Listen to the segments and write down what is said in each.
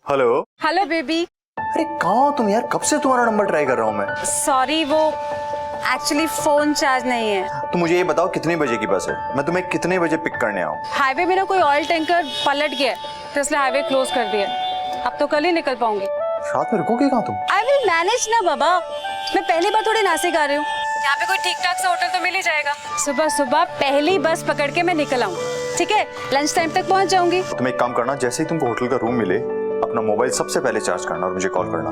Hello. Hello baby. अरे कहाँ हो तुम यार? कब से तुम्हारा नंबर ट्राई कर रहा हूँ मैं। सॉरी, वो एक्चुअली फोन चार्ज नहीं है। तो मुझे ये बताओ कितने बजे की बस है, मैं तुम्हें कितने बजे पिक करने आऊँ? हाईवे में ना कोई ऑयल टैंकर पलट गया तो इसलिए हाईवे क्लोज कर दिया। अब तो कल ही निकल पाऊंगी। रात में रुकोगे कहाँ तुम? आई विल मैनेज ना बाबा, मैं पहली बार थोड़ी नासिक आ रही हूँ। यहाँ पे कोई ठीक ठाक सा होटल तो मिल ही जाएगा। सुबह सुबह पहली बस पकड़ के मैं निकल आऊँ, ठीक है? लंच टाइम तक पहुँच जाऊंगी। तुम एक काम करना, जैसे ही तुमको होटल का रूम मिले अपना मोबाइल सबसे पहले चार्ज करना और मुझे कॉल करना,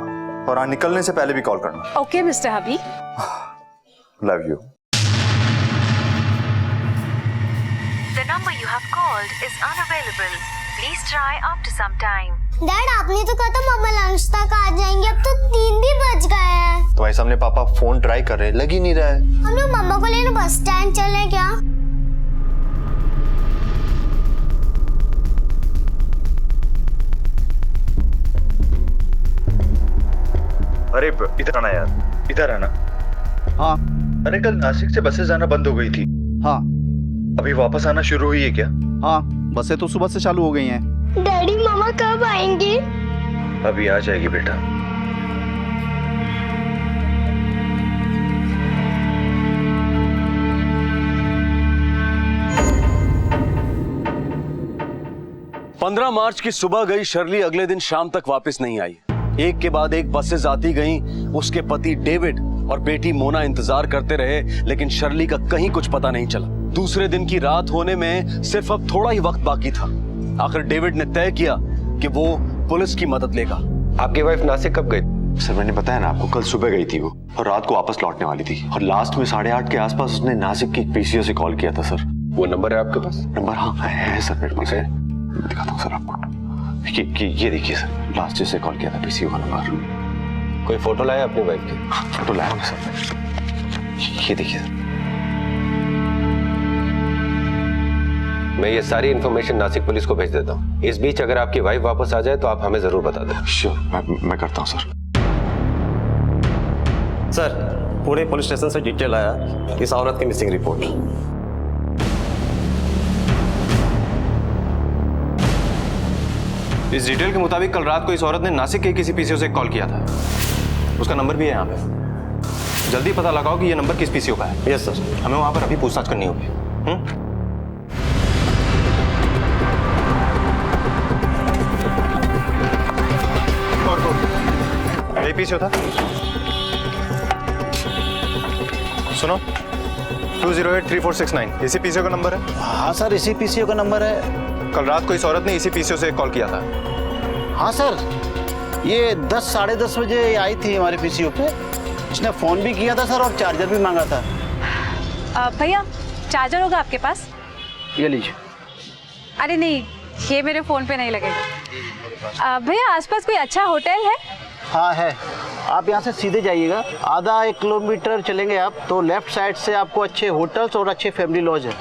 और हाँ निकलने से पहले भी कॉल करना। Okay mister hubby. Love you. The number you have called is unavailable. Please try after some time. Dad, आपने तो कहा था मम्मा लंच तक आ जाएंगे, अब तो 3 भी बज गए हैं। तुम्हारे सामने पापा फोन ट्राई कर रहे हैं, लग ही नहीं रहा है। हम लोग मम्मा को लेने बस स्टैंड चले क्या? अरे इधर आना यार, इधर आना। हाँ अरे कल नासिक से बसें जाना बंद हो गई थी, हाँ अभी वापस आना शुरू हुई है क्या? हाँ, बसें तो सुबह से चालू हो गई हैं। डैडी मम्मा कब आएंगे? अभी आ जाएगी बेटा। पंद्रह मार्च की सुबह गई शर्ली अगले दिन शाम तक वापस नहीं आई। एक के बाद एक बसें आती गईं। उसके पति डेविड और बेटी मोना इंतजार करते रहे, लेकिन शर्ली का कहीं कुछ पता नहीं चला। दूसरे दिन की रात होने में सिर्फ अब थोड़ा ही वक्त बाकी था। आखिर डेविड ने तय किया कि वो पुलिस की मदद लेगा। आपकी वाइफ नासिक कब गई? सर मैंने बताया ना आपको, कल सुबह गई थी वो और रात को वापस लौटने वाली थी, और लास्ट में 8:30 के आसपास उसने नासिक की पीसीओ से कॉल किया था सर। वो नंबर है आपके पास? नंबर हाँ है सर मेरे पास है, दिखाता हूँ सर आपको। ये देखिए सर, लास्ट जिससे कॉल किया था पीसीओ का नंबर। कोई फोटो लाया अपनी वाइफ की? फोटो लाया ना सर, ये देखिए सर। मैं ये सारी इन्फॉर्मेशन नासिक पुलिस को भेज देता हूँ। इस बीच अगर आपकी वाइफ वापस आ जाए तो आप हमें जरूर बता दें। श्योर, मैं करता हूँ सर। सर, पूरे पुलिस स्टेशन से डिटेल आया इस औरत की मिसिंग रिपोर्ट। इस डिटेल के मुताबिक कल रात को इस औरत ने नासिक के किसी पीसीओ से कॉल किया था। उसका नंबर भी है यहाँ पे। जल्दी पता लगाओ कि ये नंबर किस पीसीओ का है। Yes sir. हमें वहां पर अभी पूछताछ करनी होगी। यही पीसीओ था। सुनो, 2083469 इसी पीसीओ का नंबर है। हाँ सर, इसी पीसीओ का नंबर है। कल रात को इस औरत ने इसी पीसीओ से कॉल किया था। हाँ सर, ये 10 साढ़े 10 बजे आई थी हमारे पीसीओ पे। इसने फोन भी किया था सर और चार्जर भी मांगा था। भैया चार्जर होगा आपके पास? ये लीजिए। अरे नहीं, ये मेरे फोन पे नहीं लगेगा। भैया आसपास कोई अच्छा होटल है? हाँ है, आप यहाँ से सीधे जाइएगा, आधा 1 किलोमीटर चलेंगे आप तो लेफ्ट साइड से आपको अच्छे होटल्स और अच्छे फैमिली लॉज है,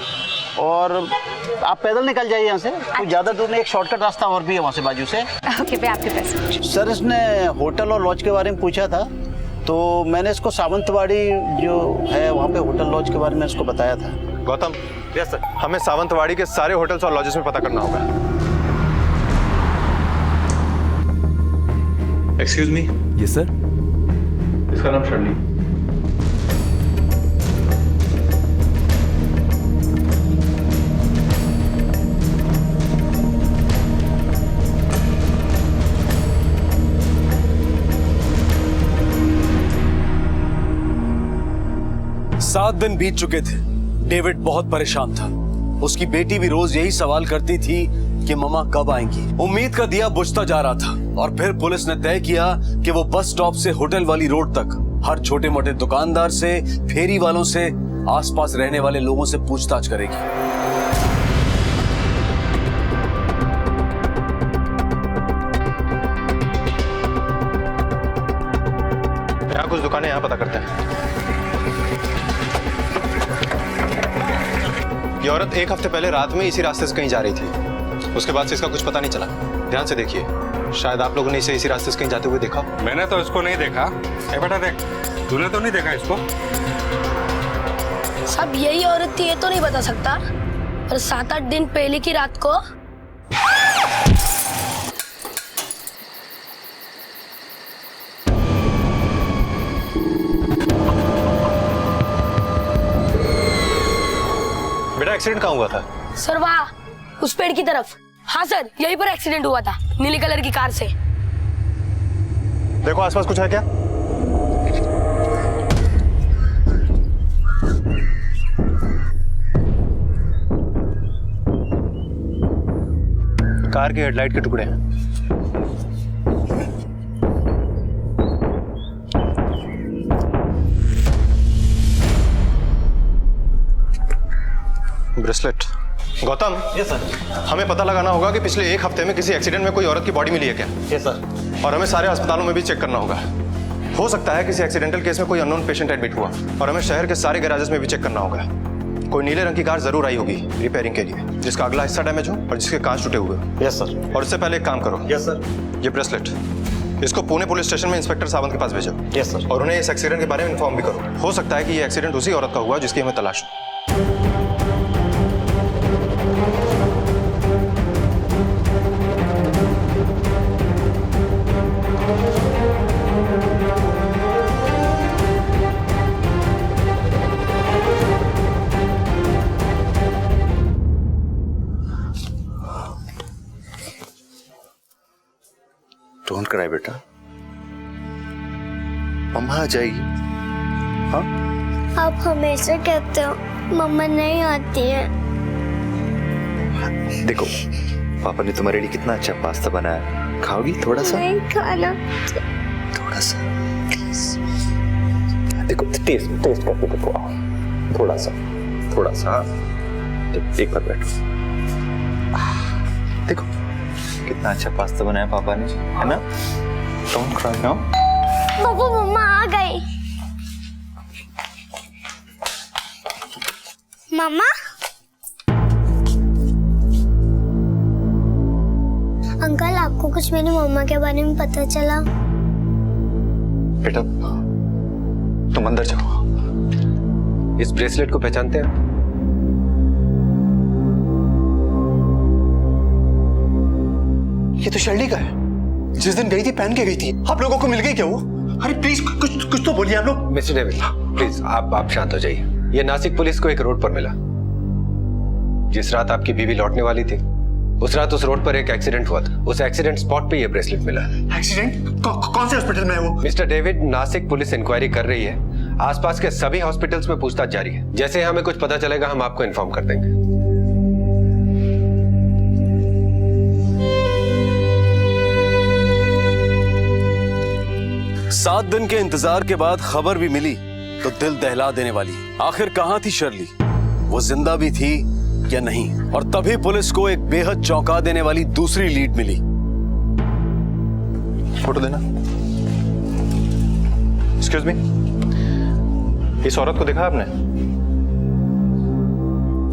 और आप पैदल निकल जाइए यहाँ से। तो ज़्यादा दूर नहीं, एक शॉर्टकट रास्ता और भी है वहाँ से बाजू से। ओके भैया, आपके पास। सर, इसने होटल और लॉज के बारे में पूछा था तो मैंने इसको सावंतवाड़ी जो है वहाँ पे होटल लॉज के बारे में इसको बताया था। गौतम, यस सर, हमें सावंतवाड़ी के सारे होटल्स और लॉजेस में पता करना होगा। Excuse me. Yes sir. इसका नाम शर्ली। सात दिन बीत चुके थे। डेविड बहुत परेशान था। उसकी बेटी भी रोज यही सवाल करती थी कि मम्मा कब आएंगी। उम्मीद का दिया बुझता जा रहा था, और फिर पुलिस ने तय किया कि वो बस स्टॉप से होटल वाली रोड तक हर छोटे मोटे दुकानदार से, फेरी वालों से, आसपास रहने वाले लोगों से पूछताछ करेगी। यहाँ कुछ दुकानें यहाँ पता करते हैं। ये औरत 1 हफ्ते पहले रात में इसी रास्ते से कहीं जा रही थी। उसके बाद से इसका कुछ पता नहीं चला। ध्यान से देखिए, शायद आप लोगों ने इसे इसी रास्ते से कहीं जाते हुए देखा। मैंने तो इसको नहीं देखा। ए बेटा देख, तूने तो नहीं देखा इसको? सब यही औरत थी ये तो नहीं बता सकता, पर 7-8 दिन पहले की रात को बेटा एक्सीडेंट कहाँ हुआ था? सर वहाँ उस पेड़ की तरफ। हाँ सर, यहीं पर एक्सीडेंट हुआ था, नीले कलर की कार से। देखो आसपास कुछ है क्या? कार की हेडलाइट के टुकड़े हैं। ब्रेसलेट। गौतम। Yes sir. हमें पता लगाना होगा कि पिछले 1 हफ्ते में किसी एक्सीडेंट में कोई औरत की बॉडी मिली है क्या? Yes sir. और हमें सारे अस्पतालों में भी चेक करना होगा। हो सकता है किसी एक्सीडेंटल केस में कोई अननोन पेशेंट एडमिट हुआ, और हमें शहर के सारे गैराजेस में भी चेक करना होगा। कोई नीले रंग की कार जरूर आई होगी रिपेयरिंग के लिए, जिसका अगला हिस्सा डैमेज हो और जिसके कांच टूटे हुए हो। Yes sir. और इससे पहले एक काम करो। Yes sir. ये ब्रेसलेट, इसको पुणे पुलिस स्टेशन में इंस्पेक्टर सावंत के पास भेजो। Yes sir. और उन्हें इस एक्सीडेंट के बारे में इन्फॉर्म भी करो। हो सकता है कि ये एक्सीडेंट उसी औरत का हुआ जिसकी हमें तलाश हो। डोंट क्राई बेटा, मम्मा आ जाएगी। हाँ आप हमेशा कहते हो मम्मा नहीं आती है। देखो पापा ने तुम्हारे लिए कितना अच्छा पास्ता बनाया, खाओगी थोड़ा सा? नहीं खाना। थोड़ा सा देखो, टेस्ट करके देखो, थोड़ा सा। एक बार बैठो, देखो कितना अच्छा पास्ता बनाया पापा ने, है ना? Don't cry now. पापा मम्मा आ गई। मम्मा अंकल, आपको कुछ मेरी मम्मा के बारे में पता चला? बेटा तुम अंदर जाओ। इस ब्रेसलेट को पहचानते हैं? ये तो शर्ली का है, जिस दिन गई थी पहन के गई थी। आप लोगों को मिल गई क्या वो? अरे प्लीज कुछ तो बोलिए आप लोग। मिस्टर डेविड प्लीज आप शांत हो जाइए। ये नासिक पुलिस को एक रोड पर मिला। जिस रात आपकी बीवी लौटने वाली थी, उस रात उस रोड पर एक एक्सीडेंट हुआ था। उस एक्सीडेंट स्पॉट पे ये ब्रेसलेट मिला। एक्सीडेंट? कौन से हॉस्पिटल में है वो? Mister David, Nashik police inquiry कर रही है। आसपास के सभी हॉस्पिटल्स में पूछताछ जारी है। जैसे हमें कुछ पता चलेगा हम आपको इन्फॉर्म कर देंगे। 7 दिन के इंतजार के बाद खबर भी मिली तो दिल दहला देने वाली। आखिर कहां थी शर्ली? वो जिंदा भी थी या नहीं? और तभी पुलिस को एक बेहद चौंका देने वाली दूसरी लीड मिली। फोटो देना। एक्सक्यूज मी, इस औरत को देखा आपने?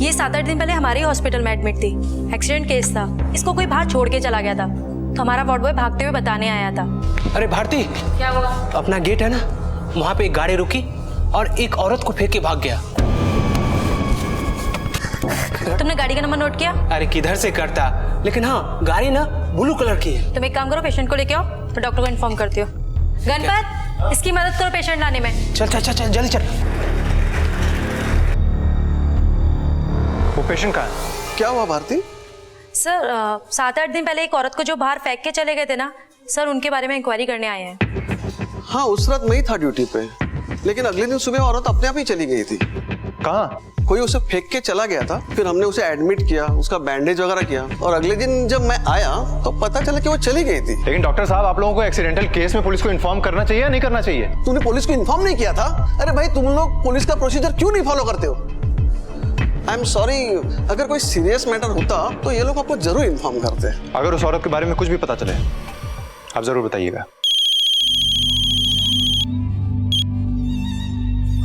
ये 7-8 दिन पहले हमारे हॉस्पिटल में एडमिट थी। एक्सीडेंट केस था, इसको कोई बाहर छोड़ के चला गया था, तो हमारा वार्ड बॉय भागते हुए बताने आया था। अरे भारती, क्या हुआ? अपना गेट है ना, वहाँ पे एक गाड़ी रुकी और एक औरत को फेंक के भाग गया। तुमने गाड़ी का नंबर नोट किया? अरे किधर से करता, लेकिन हाँ गाड़ी ना ब्लू कलर की है। तुम एक काम करो, पेशेंट को लेके आओ, तो डॉक्टर को इन्फॉर्म करती हो। गणपत, इसकी मदद करो पेशेंट लाने में। चल चल चल चल जल्दी चल। वो पेशेंट कहाँ है? क्या हुआ भारती? सर 7-8 दिन पहले एक औरत को जो बाहर फेंक के चले गए थे ना सर, उनके बारे में इंक्वायरी करने आए हैं। हाँ उस रात मैं ही था ड्यूटी पे, लेकिन अगले दिन सुबह औरत अपने आप ही चली गई थी। कहाँ? कोई उसे फेंक के चला गया था, फिर हमने उसे एडमिट किया, उसका बैंडेज वगैरह किया, और अगले दिन जब मैं आया तो पता चला कि वो चली गई थी। लेकिन डॉक्टर साहब, आप लोगों को एक्सीडेंटल केस में पुलिस को इन्फॉर्म करना चाहिए या नहीं करना चाहिए? तूने पुलिस को इन्फॉर्म नहीं किया था? अरे भाई तुम लोग पुलिस का प्रोसीजर क्यों नहीं फॉलो करते हो? आई एम सॉरी, अगर कोई सीरियस मैटर होता तो ये लोग आपको जरूर इन्फॉर्म करते। अगर उस औरत के बारे में कुछ भी पता चले आप जरूर बताइएगा।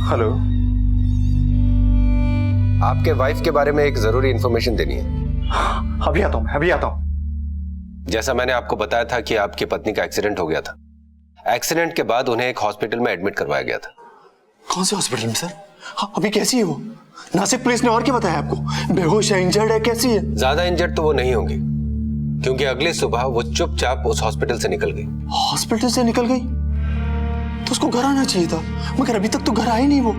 हेलो, आपके वाइफ के बारे में एक जरूरी इंफॉर्मेशन देनी है। अभी आता हूं, अभी आता हूं। जैसा मैंने आपको बताया था कि आपकी पत्नी का एक्सीडेंट हो गया था। एक्सीडेंट के बाद उन्हें एक हॉस्पिटल में एडमिट करवाया गया था। कौन से हॉस्पिटल में सर? अभी कैसी है वो? नासिक पुलिस ने और क्या बताया आपको? बेहोश है, इंजर्ड है, कैसी है? ज्यादा इंजर्ड तो वो नहीं होंगी, क्योंकि अगली सुबह वो चुपचाप उस हॉस्पिटल से निकल गई। हॉस्पिटल से निकल गई? तो उसको घर आना चाहिए था, मगर अभी तक तो घर आई नहीं वो।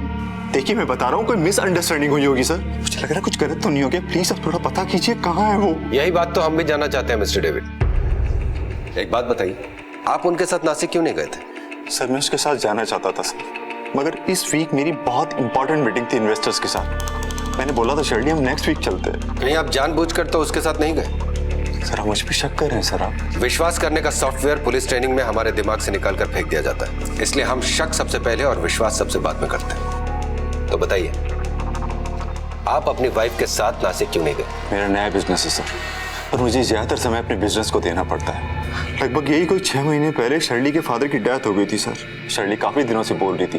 देखिए मैं बता रहा हूँ कोई मिसअंडरस्टैंडिंग हुई होगी सर। मुझे लग रहा है कुछ गलत तो नहीं हो गया। प्लीज आप थोड़ा पता कीजिए कहाँ है वो। यही बात तो हम भी जानना चाहते हैं मिस्टर डेविड। एक बात बताइए, आप उनके साथ नासिक क्यों नहीं गए थे? सर मैं उसके साथ जाना चाहता था सर, मगर इस वीक मेरी बहुत इंपॉर्टेंट मीटिंग थी इन्वेस्टर्स के साथ। मैंने बोला था शर्ली हम नेक्स्ट वीक चलते हैं। कहीं आप जानबूझकर तो उसके साथ नहीं गए? सर आप मुझ पे शक कर रहे हैं सर आप। विश्वास करने का सॉफ्टवेयर पुलिस ट्रेनिंग में हमारे दिमाग से निकाल कर फेंक दिया जाता है, इसलिए हम शक सबसे पहले और विश्वास सबसे बाद में करते हैं। तो बताइए, आप अपनी वाइफ के साथ नासिक क्यों नहीं गए? मेरा नया बिजनेस है सर, और मुझे ज्यादातर समय अपने बिजनेस को देना पड़ता है। लगभग यही कोई 6 महीने पहले शर्ली के फादर की डेथ हो गई थी सर। शर्ली काफी दिनों से बोल रही थी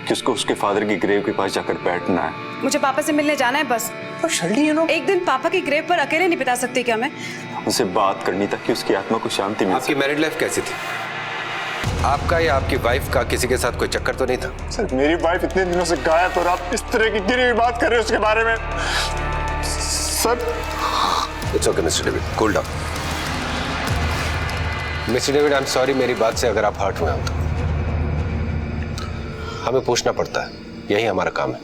कि उसको उसके फादर की ग्रेव के पास जाकर बैठना है। मुझे पापा से मिलने जाना है बस। और शर्ली एक दिन पापा की ग्रेव पर अकेले नहीं बिता सकती क्या मैं? उनसे बात करनी ताकि उसकी आत्मा को शांति मिल आपकी मैरिड लाइफ कैसी थी? आपका या आपकी वाइफ का किसी के साथ कोई चक्कर तो नहीं था? सर मेरी वाइफ इतने दिनों से गायब और आप इस तरह की गिरी हुई बात कर रहे हो उसके बारे में sir. It's okay mister David, cool down. Mister David, I am sorry मेरी बात से अगर आप हर्ट हुए हो तो। हमें पूछना पड़ता है, यही हमारा काम है।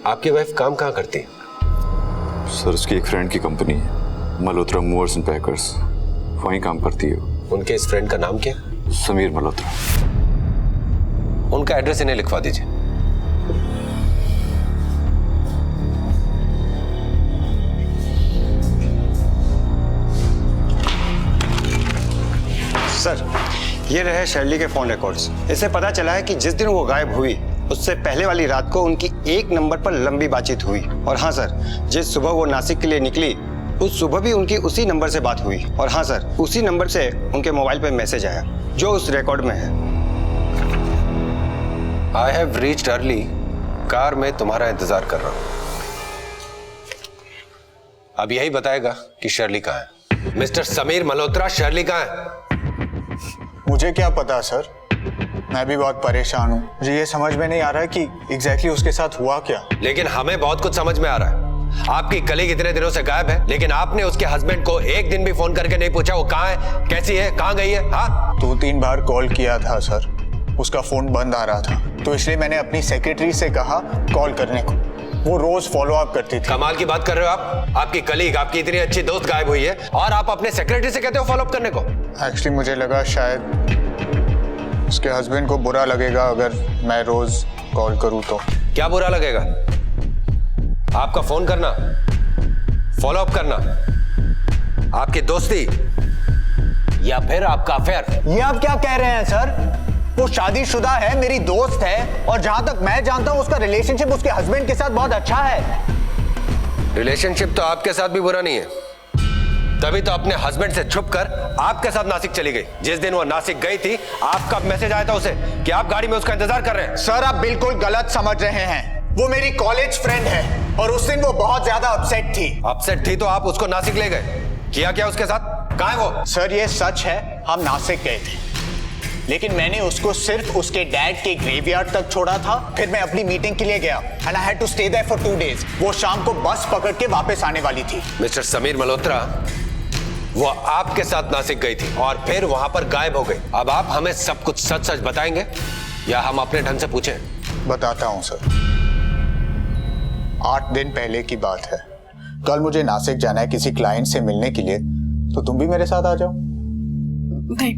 आपकी वाइफ काम कहाँ करती है? सर उसकी एक फ्रेंड की कंपनी है, मल्होत्रा मूवर्स एंड पैकर्स, वहीं काम करती है। उनके इस फ्रेंड का नाम क्या? समीर मल्होत्रा। उनका एड्रेस इन्हें लिखवा दीजिए। सर ये रहे शर्ली के फोन रिकॉर्ड्स। इससे पता चला है कि जिस दिन वो गायब हुई उससे पहले वाली रात को उनकी एक नंबर पर लंबी बातचीत हुई। और हाँ सर, जिस सुबह वो नासिक के लिए निकली उस सुबह भी उनकी उसी नंबर से बात हुई। और हाँ सर, उसी नंबर से उनके मोबाइल पर मैसेज आया जो उस रिकॉर्ड में है। I have reached early, car में तुम्हारा इंतजार कर रहा हूं। अब यही बताएगा कि शर्ली कहाँ है। मिस्टर समीर मल्होत्रा, शर्ली कहाँ है? मुझे क्या पता सर, मैं भी बहुत परेशान हूँ। मुझे ये समझ में नहीं आ रहा है कि एग्जैक्टली उसके साथ हुआ क्या। लेकिन हमें बहुत कुछ समझ में आ रहा है। आपकी कलीग इतने दिनों से गायब है, लेकिन आपने उसके हस्बैंड को एक दिन भी फोन करके नहीं पूछा वो कहाँ है, कैसी है, कहाँ गई है? हाँ 2-3 बार कॉल किया था सर, उसका फोन बंद आ रहा था, तो इसलिए मैंने अपनी सेक्रेटरी से कहा कॉल करने को। वो रोज फॉलो अप करती थी। कमाल की बात कर रहे हो आप। आपकी कलीग, आपकी इतनी अच्छी दोस्त गायब हुई है और आप अपने सेक्रेटरी से कहते हो फॉलो अप करने को। एक्चुअली मुझे लगा शायद उसके हस्बैंड को बुरा लगेगा अगर मैं रोज कॉल करूं तो। क्या बुरा लगेगा? आपका फोन करना, फॉलो अप करना, आपकी दोस्ती या फिर आपका अफेयर? ये आप क्या कह रहे हैं सर? वो शादीशुदा है, मेरी दोस्त है, और जहां तक मैं जानता हूं उसका रिलेशनशिप उसके हस्बैंड के साथ बहुत अच्छा है। रिलेशनशिप तो आपके साथ भी बुरा नहीं है, तभी तो अपने हस्बैंड से छुपकर आपके साथ नासिक चली गई। जिस दिन वो नासिक गई थी आपका मैसेज आया था उसे कि आप गाड़ी में उसका इंतजार कर रहे हैं। सर आप बिल्कुल गलत समझ रहे हैं। वो मेरी कॉलेज फ्रेंड है और उस दिन वो बहुत ज्यादा अपसेट थी। अपसेट थी तो आप उसको नासिक ले गए, किया क्या उसके साथ? कहाँ है वो? सर ये सच है, हम नासिक गए थे, लेकिन मैंने उसको सिर्फ उसके डैड के ग्रेवयार्ड तक छोड़ा था। फिर मैं अपनी मीटिंग के लिए गया and I had to stay there for 2 days। वो शाम को बस पकड़ के वापस आने वाली थी। मिस्टर समीर मल्होत्रा, वो आपके साथ नासिक गई थी और फिर वहां पर गायब हो गई। अब आप हमें सब कुछ सच सच बताएंगे या हम अपने ढंग से पूछें? बताता हूं सर। 8 दिन पहले की बात है। कल मुझे नासिक जाना है किसी क्लाइंट से मिलने के लिए, तो तुम भी मेरे साथ आ जाओ। नहीं,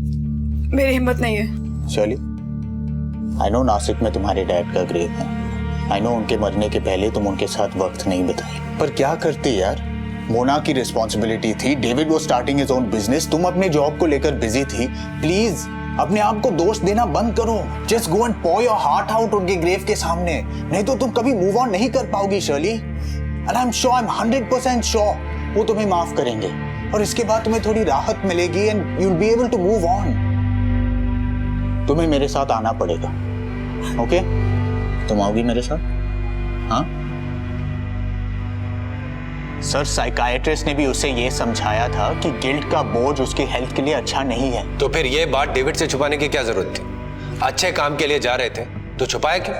मेरी हिम्मत नहीं है। शर्ली, आई नो नासिक में तुम्हारे डैड का ग्रेव है। आई नो उनके मरने के पहले तुम उनके साथ वक्त नहीं बिताई, पर क्या करती यार, मोना की रिस्पॉन्सिबिलिटी थी। डेविड वो स्टार्टिंग हिज ओन बिजनेस, तुम अपने जॉब को लेकर बिजी थी। प्लीज अपने आप को दोष देना बंद करो। Just go and pour your heart out उनके ग्रेव के सामने, नहीं तो तुम कभी मूव ऑन नहीं कर पाओगी Shirley. And I am sure, I am 100% sure वो तुम्हें माफ करेंगे और इसके बाद तुम्हें थोड़ी राहत मिलेगी and you will be able to move on. तुम्हें मेरे साथ आना पड़ेगा, ओके? तुम आओगी मेरे साथ? हाँ सर, साइकाइट्रिस्ट ने भी उसे ये समझाया था कि गिल्ट का बोझ उसकी हेल्थ के लिए अच्छा नहीं है। तो फिर ये बात डेविड से छुपाने की क्या जरूरत थी? अच्छे काम के लिए जा रहे थे तो छुपाया क्यों?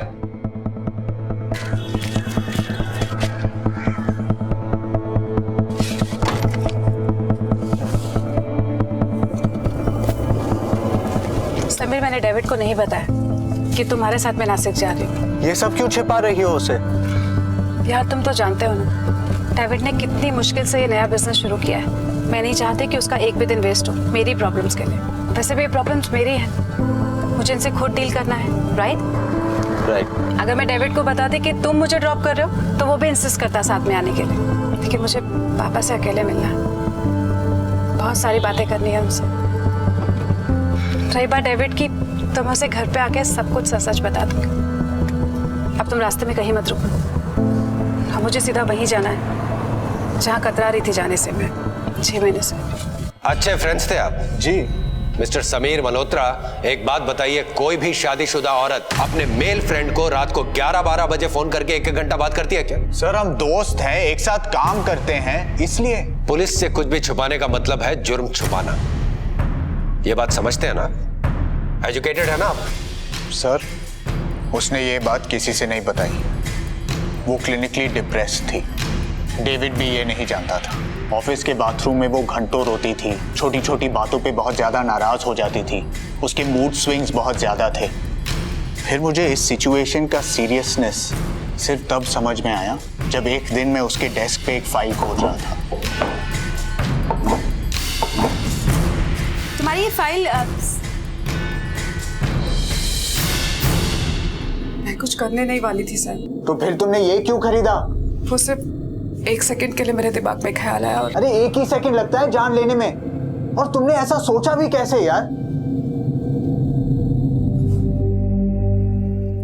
समीर, मैंने डेविड को नहीं बताया। कि तुम्हारे साथ मैं नासिक जा रही हूँ। ये सब क्यों छिपा रही हो उसे? यार तुम तो जानते हो ना, डेविड ने कितनी मुश्किल से ये नया बिजनेस शुरू किया है। मैं नहीं चाहती कि उसका एक भी दिन वेस्ट हो मेरी प्रॉब्लम्स के लिए। वैसे भी ये प्रॉब्लम्स मेरी हैं, मुझे इनसे खुद डील करना है, राइट? अगर मैं डेविड को बताती कि तुम मुझे ड्रॉप कर रहे हो तो वो भी इंसिस्ट करता साथ में आने के लिए, लेकिन मुझे पापा से अकेले मिलना है, बहुत सारी बातें करनी है उनसे। रही बात डेविड की, तो मैं उसे घर पे आके सब कुछ सच बता दूंगी। अब तुम रास्ते में कहीं मत रुकना, अब मुझे सीधा वहीं जाना है जहाँ कतरा रही थी जाने से मैं 6 महीने से। अच्छे फ्रेंड्स थे आप? जी। मिस्टर समीर मल्होत्रा, एक बात बताइए, कोई भी शादीशुदा औरत अपने मेल फ्रेंड को रात को 11-12 बजे फोन करके 1-1 घंटा बात करती है क्या? सर हम दोस्त हैं, एक साथ काम करते हैं, इसलिए। पुलिस से कुछ भी छुपाने का मतलब है जुर्म छुपाना, ये बात समझते हैं ना? एजुकेटेड है ना आप? सर उसने ये बात किसी से नहीं बताई, वो क्लिनिकली डिप्रेस्ड थी। डेविड भी ये नहीं जानता था। ऑफिस के बाथरूम में वो घंटों रोती थी, छोटी छोटी बातों पे बहुत ज्यादा नाराज हो जाती थी, उसके मूड स्विंग्स बहुत ज्यादा थे। फिर मुझे इस सिचुएशन का सीरियसनेस सिर्फ तब समझ में आया जब एक दिन मैं उसके डेस्क पे एक फाइल खोज रहा था। तुम्हारी ये फाइल मैं कुछ करने नहीं वाली थी सर। तो फिर तुमने ये क्यों खरीदा? वो सिर्फ 1 सेकंड के लिए मेरे दिमाग में ख्याल आया और अरे 1 ही सेकंड लगता है जान लेने में, और तुमने ऐसा सोचा भी कैसे यार?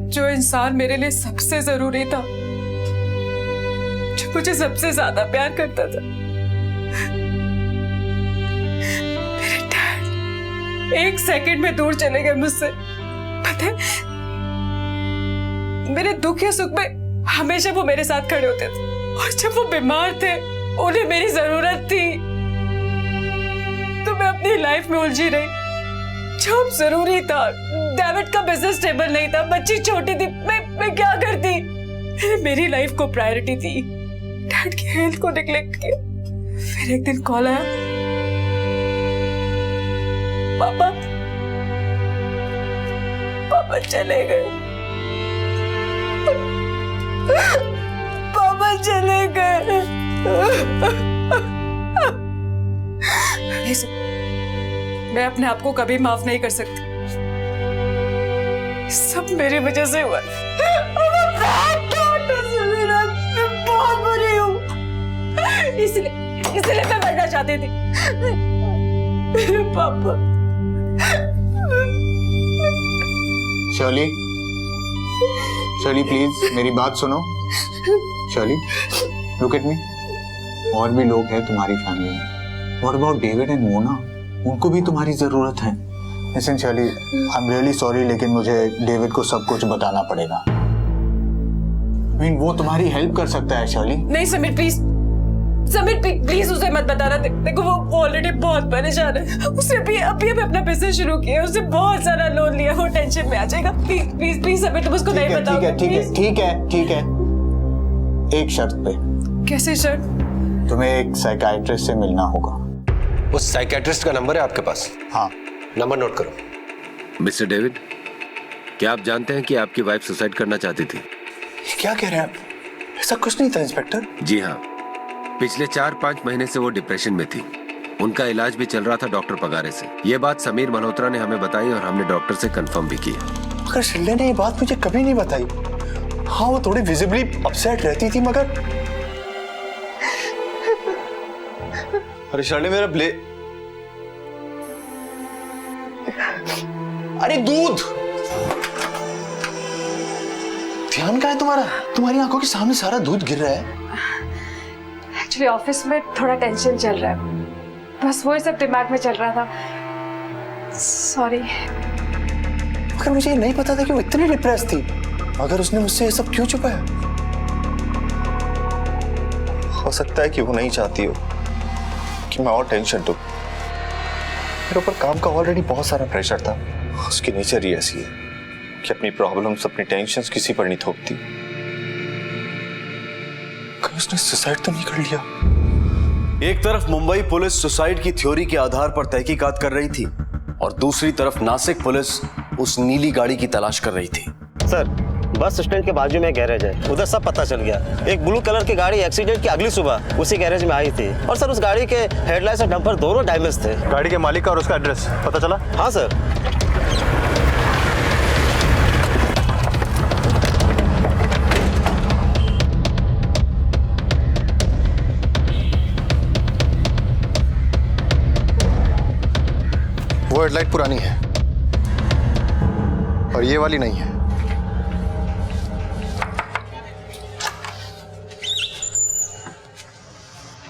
जो इंसान मेरे लिए सबसे जरूरी था, जो मुझे सबसे ज्यादा प्यार करता था, मेरे डैड 1 सेकंड में दूर चले गए मुझसे। पता है, मेरे दुख या सुख में हमेशा वो मेरे साथ खड़े होते थे, और जब वो बीमार थे, उन्हें मेरी जरूरत थी, तो मैं अपनी लाइफ में उलझी रही। जॉब जरूरी था, डेविड का बिजनेस स्टेबल नहीं था, बच्ची छोटी थी, मैं क्या करती? मेरी लाइफ को प्रायोरिटी थी, डैड की हेल्थ को नेग्लेक्ट किया। फिर एक दिन कॉल आया, पापा चले गए, पापा चले गए। मैं अपने आप को कभी माफ नहीं कर सकती, सब मेरी वजह से हुआ। मैं बहुत बुरी हूँ, इसलिए मैं मरना चाहती थी। मेरे पापा। शर्ली, प्लीज मेरी बात सुनो। Shirley, look at me. और भी लोग हैं तुम्हारी फैमिली में। What about David and Mona? उनको भी तुम्हारी जरूरत है। Listen Shirley, I am really sorry, लेकिन मुझे डेविड को सब कुछ बताना पड़ेगा। I mean, वो तुम्हारी हेल्प कर सकता है शर्ली। नहीं समीर प्लीज, प्लीज उसे मत बताना। देखो वो ऑलरेडी बहुत परेशान है, उसे अभी अपना बिजनेस शुरू किया, उसे बहुत सारा लोन लिया, वो टेंशन में आ जाएगा। प्लीज समीर, तुम उसको नहीं बताओ। ठीक है, एक शर्त पे। कैसे शर्त? तुम्हें एक साइकियाट्रिस्ट से मिलना होगा। उस साइकियाट्रिस्ट का नंबर है आपके पास? हाँ। नंबर नोट करो। मिस्टर डेविड, क्या आप जानते हैं कि आपकी वाइफ सुसाइड करना चाहती थी? क्या कह रहे हैं आप? ऐसा कुछ नहीं था इंस्पेक्टर। जी हाँ, पिछले 4-5 महीने से वो डिप्रेशन में थी। उनका इलाज भी चल रहा था डॉक्टर पगारे से। ये बात समीर मल्होत्रा ने हमें बताई और हमने डॉक्टर से कंफर्म भी किया। मगर शिल्डे ने ये बात मुझे कभी नहीं बताई। हाँ, वो थोड़ी विजिबली अपसेट रहती थी, मगर अरे शर्ले, मेरा अरे दूध! ध्यान कहाँ है तुम्हारा? तुम्हारी आंखों के सामने सारा दूध गिर रहा है। एक्चुअली ऑफिस में थोड़ा टेंशन चल रहा है, बस वही सब दिमाग में चल रहा था। सॉरी। मगर मुझे ये नहीं पता था कि वो इतनी डिप्रेस थी। मगर उसने मुझसे ये सब क्यों छुपाया? हो सकता है कि वो नहीं चाहती हो कि मैं और टेंशन लूं। मेरे ऊपर काम का ऑलरेडी बहुत सारा प्रेशर था। उसकी नेचर ही ऐसी है कि अपनी प्रॉब्लम्स, अपनी टेंशन्स किसी पर नहीं थोपती। कहीं उसने सुसाइड तो नहीं कर लिया? एक तरफ मुंबई पुलिस सुसाइड की थ्योरी के आधार पर तहकीकात कर रही थी और दूसरी तरफ नासिक पुलिस उस नीली गाड़ी की तलाश कर रही थी। सर, बस स्टैंड के बाजू में गैरेज है, उधर सब पता चल गया। एक ब्लू कलर की गाड़ी एक्सीडेंट की अगली सुबह उसी गैरेज में आई थी और सर उस गाड़ी के हेडलाइट्स और डंपर दोनों डैमेज थे। गाड़ी के मालिक का और उसका एड्रेस पता चला? हाँ सर। वो हेडलाइट पुरानी है और ये वाली नहीं है।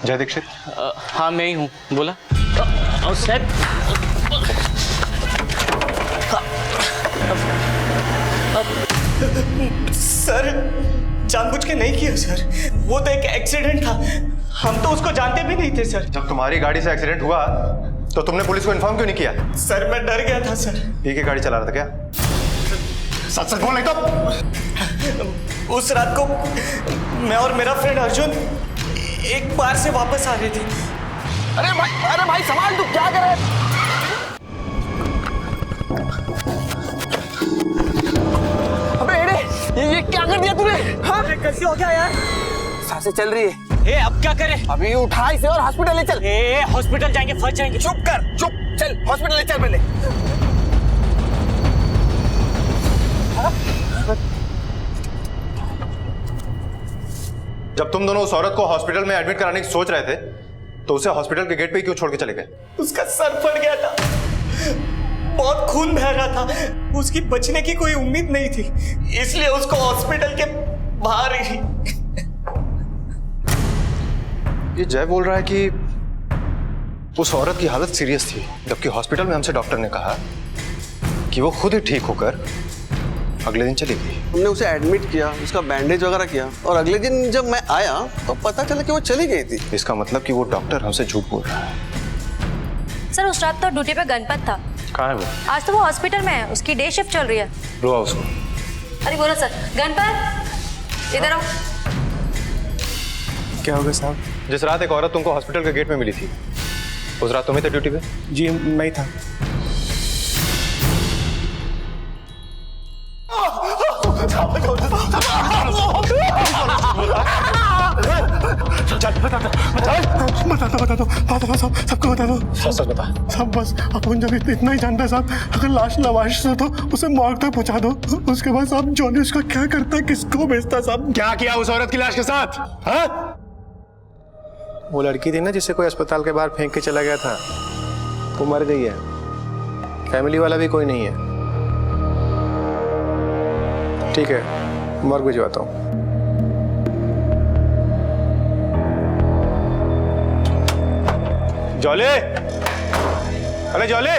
जय दीक्षित। हाँ मैं ही हूँ, बोला। और सर सर जानबूझ के नहीं किया सर, वो तो एक एक्सीडेंट था, हम तो उसको जानते भी नहीं थे सर। जब तुम्हारी गाड़ी से एक्सीडेंट हुआ तो तुमने पुलिस को इन्फॉर्म क्यों नहीं किया? सर मैं डर गया था सर। पी के गाड़ी चला रहा था क्या? सच सच बोल नहीं तो। उस रात को मैं और मेरा फ्रेंड अर्जुन एक बार से वापस आ रहे थे। अरे भाई संभाल, तू क्या कर रहा है? अबे ये क्या कर दिया तूने? हाँ? कैसे हो गया यार? सांसें चल रही है। अब क्या करें? अभी उठा इसे और हॉस्पिटल ले चल। हॉस्पिटल जाएंगे, फंस जाएंगे। चुप कर, चुप, चल हॉस्पिटल ले चल पहले। जब तुम दोनों उस औरत को हॉस्पिटल में एडमिट कराने की सोच रहे थे तो उसे हॉस्पिटल के गेट पे ही क्यों छोड़ के चले गए? उसका सर फट गया था, बहुत खून बह रहा था, उसकी बचने की कोई उम्मीद नहीं थी, इसलिए उसको हॉस्पिटल के बाहर ही। ये जय बोल रहा है कि उस औरत की हालत सीरियस थी, जबकि हॉस्पिटल में हमसे डॉक्टर ने कहा कि वो खुद ही ठीक होकर अगले दिन चली गई। हमने उसे एडमिट किया, उसका बैंडेज वगैरह किया और अगले दिन जब मैं आया तो पता चला कि वो चली गई थी। इसका मतलब कि वो डॉक्टर हमसे झूठ बोल रहा है। सर उस रात तो ड्यूटी पे गणपत था। कहाँ है वो? आज तो वो हॉस्पिटल में है, उसकी डे शिफ्ट चल रही है। बुलाओ उसको। अरे बोलो सर। गणपत इधर आओ। क्या हो गया साहब? जिस रात एक औरत तुमको हॉस्पिटल के गेट में मिली थी, उस रात तुम्हें थे ड्यूटी पे? जी मैं ही था। बता दो साहब, सबको बता दो। सच बता साहब, बस अपन जब इतना ही जानता है साहब, अगर लाश लवाश से तो उसे मॉर्ग तक पहुंचा दो, उसके बाद साहब जॉनी उसका क्या करता है, किसको भेजता साहब? क्या किया उस औरत की लाश के साथ? हाँ? वो लड़की थी ना जिसे कोई अस्पताल के बाहर फेंक के चला गया था, वो मर गई है, फैमिली वाला भी कोई नहीं है। ठीक है, मॉर्ग भिजवाता हूँ। जॉले, अरे जॉले,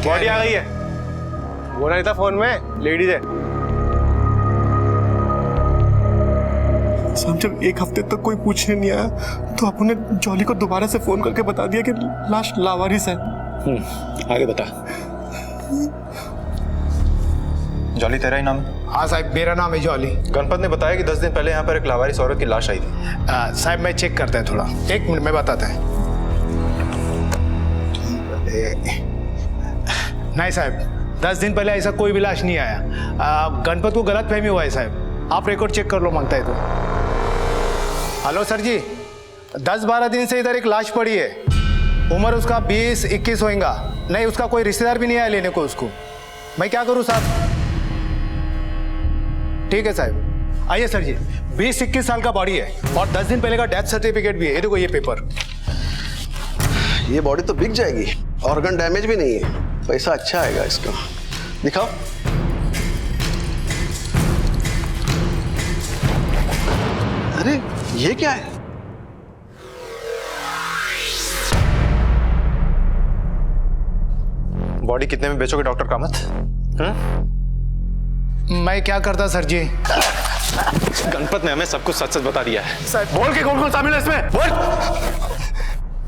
बॉडी आ गई है। बोला नहीं था फोन में, लेडीज है। साहब जब एक हफ्ते तक कोई पूछने नहीं आया तो अपन ने जॉली को दोबारा से फोन करके बता दिया कि लाश लावारिस है। आगे बता। जॉली तेरा ही नाम? हाँ साहब, मेरा नाम है जॉली। गणपत ने बताया कि 10 दिन पहले यहाँ पर एक लावारिस औरत की लाश आई थी। साहब मैं चेक करते हैं थोड़ा, 1 मिनट में बताते हैं। नहीं साहब, 10 दिन पहले ऐसा कोई भी लाश नहीं आया। गणपत को गलत फहमी हुआ है साहब, आप रिकॉर्ड चेक कर लो मांगता है तो। हेलो सर जी, 10-12 दिन से इधर एक लाश पड़ी है, उम्र उसका 20-21 होगा। नहीं, उसका कोई रिश्तेदार भी नहीं आया लेने को उसको। मैं क्या करूं साहब? ठीक है साहब, आइए सर जी। 20-21 साल का बॉडी है और 10 दिन पहले का डेथ सर्टिफिकेट भी है। ये देखो ये पेपर। ये बॉडी तो बिक जाएगी, ऑर्गन डैमेज भी नहीं है, पैसा अच्छा आएगा इसका। दिखाओ। अरे ये क्या है? बॉडी कितने में बेचोगे डॉक्टर कामत? मैं क्या करता सर जी? गणपत ने हमें सब कुछ सच सच बता दिया है। सर बोल के कौन कौन शामिल है इसमें? बोल।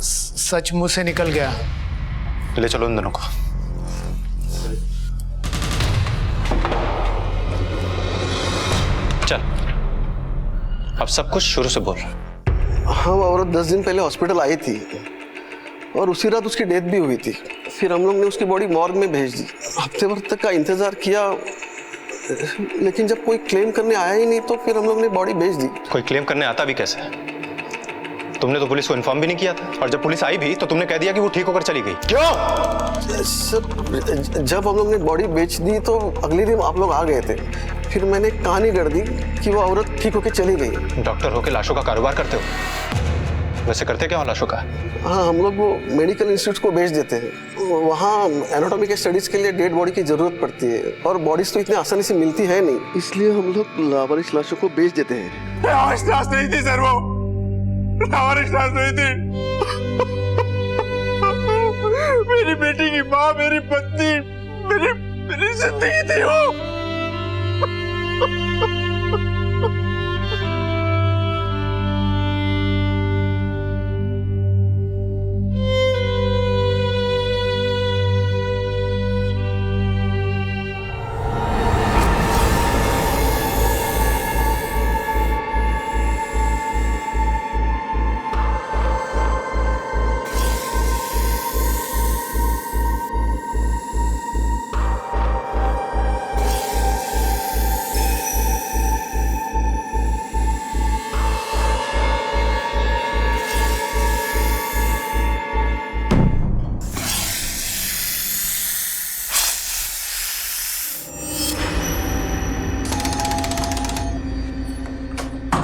सच मुंह से निकल गया। ले चलो इन दोनों को। चल, अब सब कुछ शुरू से बोल। हाँ, वो औरत 10 दिन पहले हॉस्पिटल आई थी और उसी रात उसकी डेथ भी हुई थी। फिर हम लोग ने उसकी बॉडी मॉर्ग में भेज दी। हफ्ते भर तक का इंतजार किया, लेकिन जब कोई क्लेम करने आया ही नहीं तो फिर हम लोग ने बॉडी भेज दी। कोई क्लेम करने आता भी कैसे? तुमने तो पुलिस को इन्फॉर्म भी नहीं किया था, और जब पुलिस आई भी तो तुमने कह दिया कि वो ठीक होकर चली गई। क्यों? सर, जब हम लोग ने बॉडी बेच दी तो अगले दिन आप लोग आ गए थे। फिर मैंने कहानी गढ़ दी कि वो औरत ठीक होकर चली गई। डॉक्टर होकर लाशों का कारोबार करते हो? वैसे करते क्या हो लाशों का? हाँ, हम लोग वो मेडिकल इंस्टीट्यूट को भेज देते हैं। वहाँ एनाटॉमी के स्टडीज के लिए डेड बॉडी की जरूरत पड़ती है, और बॉडीज तो इतनी आसानी से मिलती है नहीं, इसलिए हम लोग लावारिस लाशों को भेज देते हैं। लावारिस लाश नहीं थी सर, वो लावारिस लाश नहीं थी। मेरी बेटी की माँ, मेरी पत्नी, मेरी जिंदगी थी वो।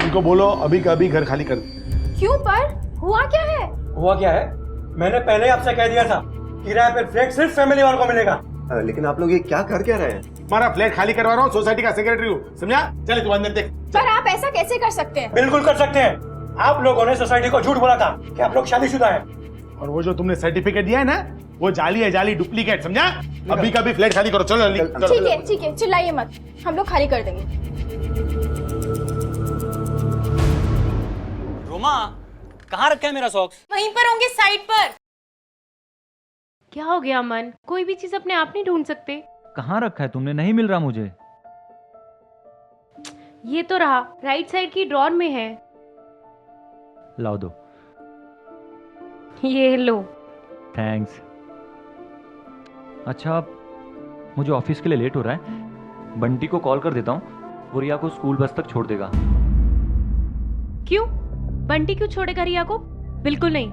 उनको बोलो अभी का अभी घर खाली कर दे। क्यों पर? हुआ क्या है? हुआ क्या है? मैंने पहले आपसे कह दिया था, किराए पे फ्लैट सिर्फ फैमिली वालों को मिलेगा। लेकिन आप लोग ये क्या कर क्या रहे हैं? हमारा फ्लैट खाली करवा रहा हूँ, सोसाइटी का सेक्रेटरी हूँ, समझा? चले तू अंदर देख। पर आप ऐसा कैसे कर सकते हैं? बिल्कुल कर सकते हैं। आप लोगों ने सोसाइटी को झूठ बोला था कि आप लोग शादीशुदा हैं। और वो जो तुमने सर्टिफिकेट दिया है ना, वो जाली है, जाली डुप्लीकेट, समझा? अभी का भी फ्लैट खाली करो, चलो जल्दी। ठीक है, चिल्लाइए मत, हम लोग खाली कर देंगे। रोमा, कहाँ रखा है मेरा सॉक्स? वहीं पर होंगे, साइड पर। क्या हो गया अमन? कोई भी चीज अपने आप नहीं ढूंढ सकते। कहाँ रखा है तुमने? नहीं मिल रहा मुझे। ये तो रहा, राइट साइड की ड्रॉर में है। लाओ दो। ये लो। थैंक्स। अच्छा, मुझे ऑफिस के लिए लेट हो रहा है, बंटी को कॉल कर देता हूँ, वो रिया को स्कूल बस तक छोड़ देगा। क्यों? बंटी क्यों छोड़ेगा रिया को? बिल्कुल नहीं।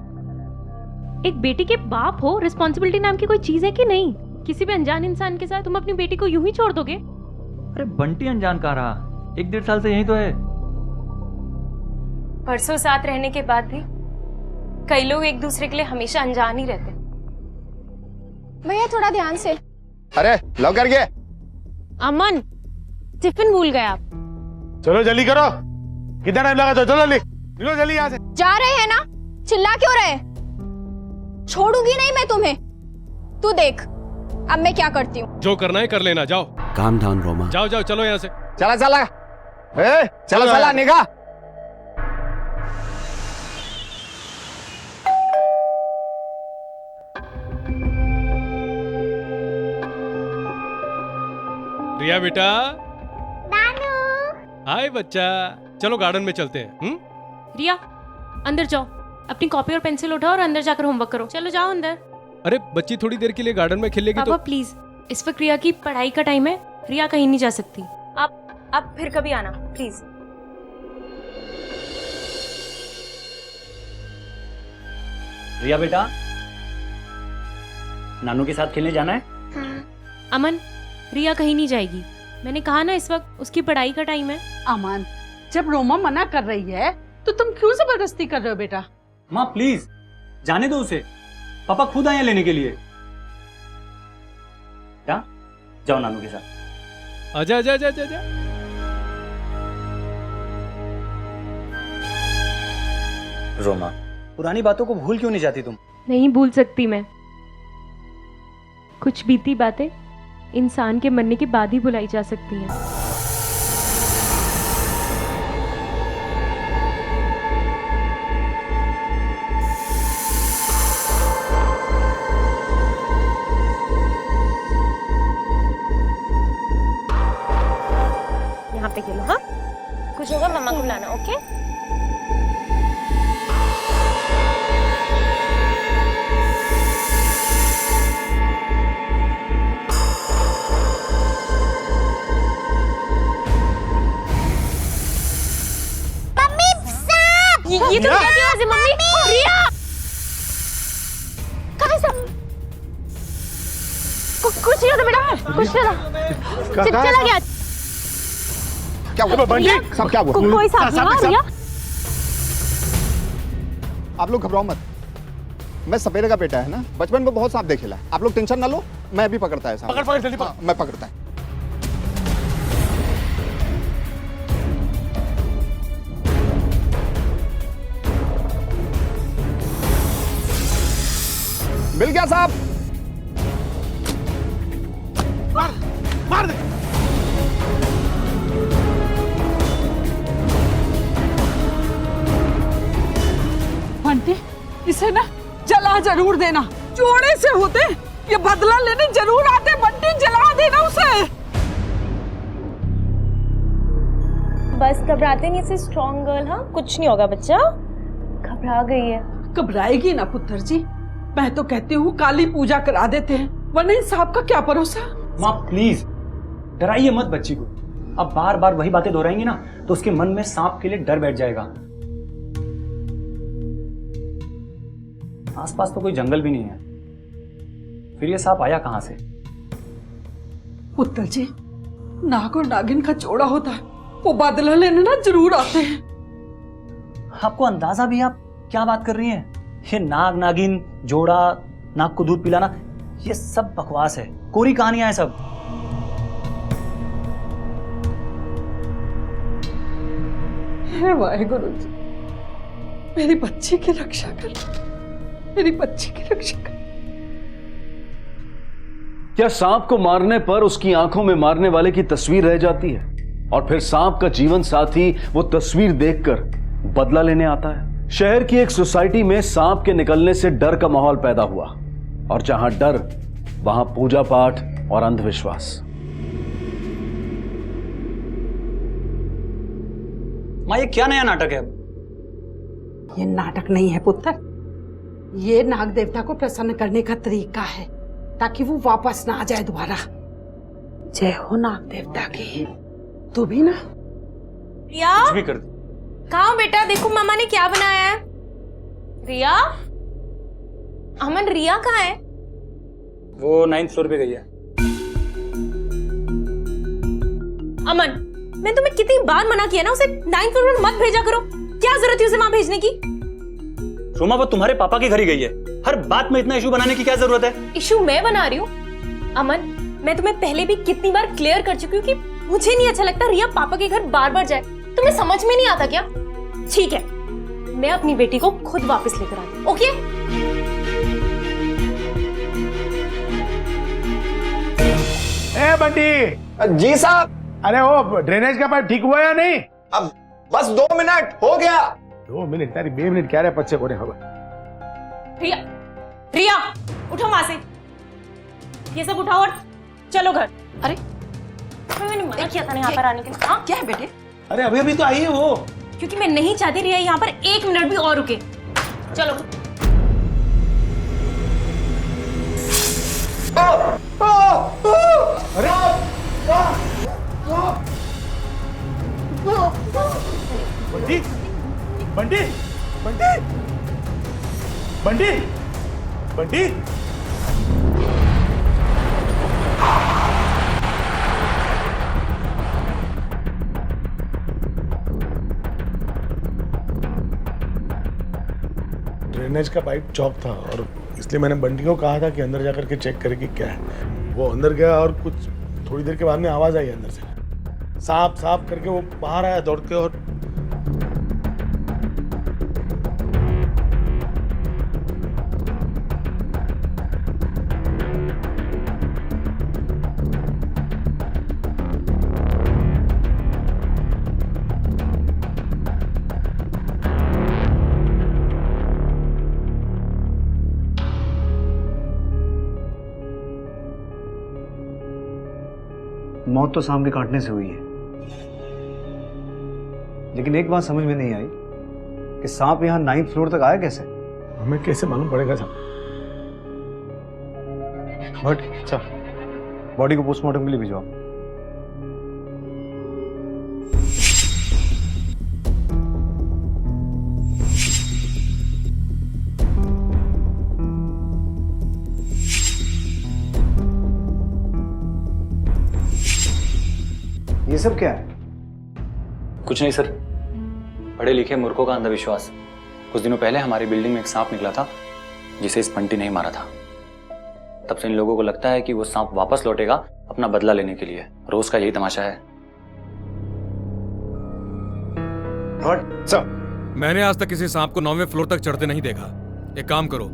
एक बेटी के बाप हो, रिस्पॉन्सिबिलिटी नाम की कोई चीज है कि नहीं? किसी भी अनजान इंसान के साथ तुम अपनी बेटी को यूं ही छोड़ दोगे? अरे बंटी अनजान कहाँ रहा, 1-1.5 साल से यही तो है। परसों साथ रहने के बाद भी कई लोग एक दूसरे के लिए हमेशा अनजान ही रहते। भैया थोड़ा ध्यान से। अरे लव कर गए। अमन, टिफिन भूल गए आप। चलो जल्दी करो, कितना टाइम लगा? तो चलो जल्दी निकलो, जल्दी यहाँ से। जा रहे हैं ना, चिल्ला क्यों रहे? छोड़ूंगी नहीं मैं तुम्हें। तू देख अब मैं क्या करती हूँ। जो करना है कर लेना, जाओ। Calm down Roma. जाओ जाओ, चलो यहाँ से। चला चला निगाह। रिया बेटा। हाय बच्चा, चलो गार्डन में चलते हैं। रिया, अंदर जाओ, अपनी कॉपी और पेंसिल उठाओ और अंदर जाकर होमवर्क करो। चलो जाओ अंदर। अरे बच्ची थोड़ी देर के लिए गार्डन में खेलेगी पापा तो। प्लीज, इस वक्त रिया की पढ़ाई का टाइम है, रिया कहीं नहीं जा सकती। आप फिर कभी आना प्लीज। रिया बेटा, नानू के साथ खेलने जाना है? अमन, रिया कहीं नहीं जाएगी। मैंने कहा ना, इस वक्त उसकी पढ़ाई का टाइम है। अमन, जब रोमा मना कर रही है तो तुम क्यों जबरदस्ती कर रहे हो बेटा? माँ प्लीज जाने दो उसे, पापा खुद आए हैं लेने के लिए। क्या? जाओ नानू के साथ। आजा आजा आजा आजा। रोमा, पुरानी बातों को भूल क्यों नहीं जाती तुम? नहीं भूल सकती मैं। कुछ बीती बातें इंसान के मरने के बाद ही भुलाई जा सकती हैं। यहाँ पे खेलो। हाँ, कुछ होगा मम्मा को बुलाना। ओके? कुछ नहीं होता बेटा, कुछ नहीं होता। चला गया। क्या हुआ बंटी? सब क्या हुआ? कोई साथ नहीं रिया। आप लोग घबराओ मत, मैं सपेरे का बेटा है ना, बचपन में बहुत सांप देखेला। आप लोग टेंशन ना लो, मैं भी पकड़ता है सांप। पकड़ जल्दी पकड़। मैं पकड़ता है। मिल गया साहब। मार दे। बंटी, इसे ना जला जरूर देना। जोड़े से होते ये बदला लेने जरूर आते। बंटी जला देना उसे। बस घबराते नहीं से स्ट्रॉन्ग गर्ल। हाँ कुछ नहीं होगा बच्चा, घबरा गई है। घबराएगी ना पुत्र जी, मैं तो कहती हूँ काली पूजा करा देते हैं, वरना इन सांप का क्या भरोसा। माँ प्लीज डराइए मत बच्ची को। अब बार बार वही बातें दोहराएंगे ना तो उसके मन में सांप के लिए डर बैठ जाएगा। आसपास तो कोई जंगल भी नहीं है, फिर ये सांप आया कहां से? पुत्र जी, नाग और नागिन का जोड़ा होता है, वो बदला लेने ना जरूर आते हैं। आपको अंदाजा भी, आप क्या बात कर रही हैं? ये नाग नागिन जोड़ा, नाग को दूध पिलाना, ये सब बकवास है, कोरी कहानियां हैं सब। हे वाहेगुरु जी, मेरी बच्ची की रक्षा कर, मेरी बच्ची की रक्षा कर। क्या सांप को मारने पर उसकी आंखों में मारने वाले की तस्वीर रह जाती है और फिर सांप का जीवन साथी वो तस्वीर देखकर बदला लेने आता है? शहर की एक सोसाइटी में सांप के निकलने से डर का माहौल पैदा हुआ और जहां डर वहां पूजा पाठ और अंधविश्वास। माँ ये क्या नया नाटक है? ये नाटक नहीं है पुत्र, ये नाग देवता को प्रसन्न करने का तरीका है ताकि वो वापस ना आ जाए दोबारा। जय हो नाग देवता की। तू भी ना रिया कुछ भी कर दी। कहाँ बेटा, देखो मामा ने क्या बनाया है। रिया, अमन रिया कहाँ है? वो 9th फ्लोर पे गई है। अमन, मैं तुम्हें कितनी बार मना किया ना, उसे 9th फ्लोर पर मत भेजा करो। क्या जरूरत है उसे वहां भेजने की? रोमा वो तुम्हारे पापा के घर ही गई है, हर बात में इतना इशू बनाने की क्या जरूरत है? इशू मैं बना रही हूँ? अमन, मैं तुम्हें पहले भी कितनी बार क्लियर कर चुकी हूँ कि मुझे नहीं अच्छा लगता रिया पापा के घर बार बार जाए। तुम्हें समझ में नहीं आता क्या? ठीक है, मैं अपनी बेटी को खुद वापस लेकर आती हूँ। ओके? ए बंटी जी साहब। अरे वो ड्रेनेज का पाइप ठीक हुआ या नहीं? अब बस 2 मिनट हो गया। 2 मिनट तारी 2 मिनट क्या रहे पच्चे को खबर। रिया, रिया उठो वहां से, ये सब उठाओ और चलो घर। अरे मैंने मना किया था ना यहाँ पर आने के लिए। हाँ क्या है बेटे? अरे अभी अभी तो आई है वो। क्योंकि मैं नहीं चाहती रिया यहाँ पर 1 मिनट भी और रुके। चलो। अरे बंटी बंटी बंटी बंटी बंटी ड्रेनेज का पाइप चौक था और इसलिए मैंने बंटी को कहा था कि अंदर जाकर के चेक करे कि क्या है। वो अंदर गया और कुछ थोड़ी देर के बाद में आवाज आई अंदर से, सांप सांप करके वो बाहर आया दौड़ के। और मौत तो सांप के काटने से हुई है, लेकिन एक बात समझ में नहीं आई कि सांप यहाँ 9th फ्लोर तक आया कैसे? हमें कैसे मालूम पड़ेगा साहब? बट अच्छा, बॉडी को पोस्टमार्टम के लिए भिजवाओ। सब क्या है? कुछ नहीं सर, पढ़े लिखे मूर्खों का अंधविश्वास। कुछ दिनों पहले हमारी बिल्डिंग में एक सांप निकला था जिसे इस बंटी ने ही मारा था। तब से इन लोगों को लगता है कि वो सांप वापस लौटेगा अपना बदला लेने के लिए। रोज का यही तमाशा है। सर, मैंने आज तक किसी सांप को 9वें फ्लोर तक चढ़ते नहीं देखा। एक काम करो,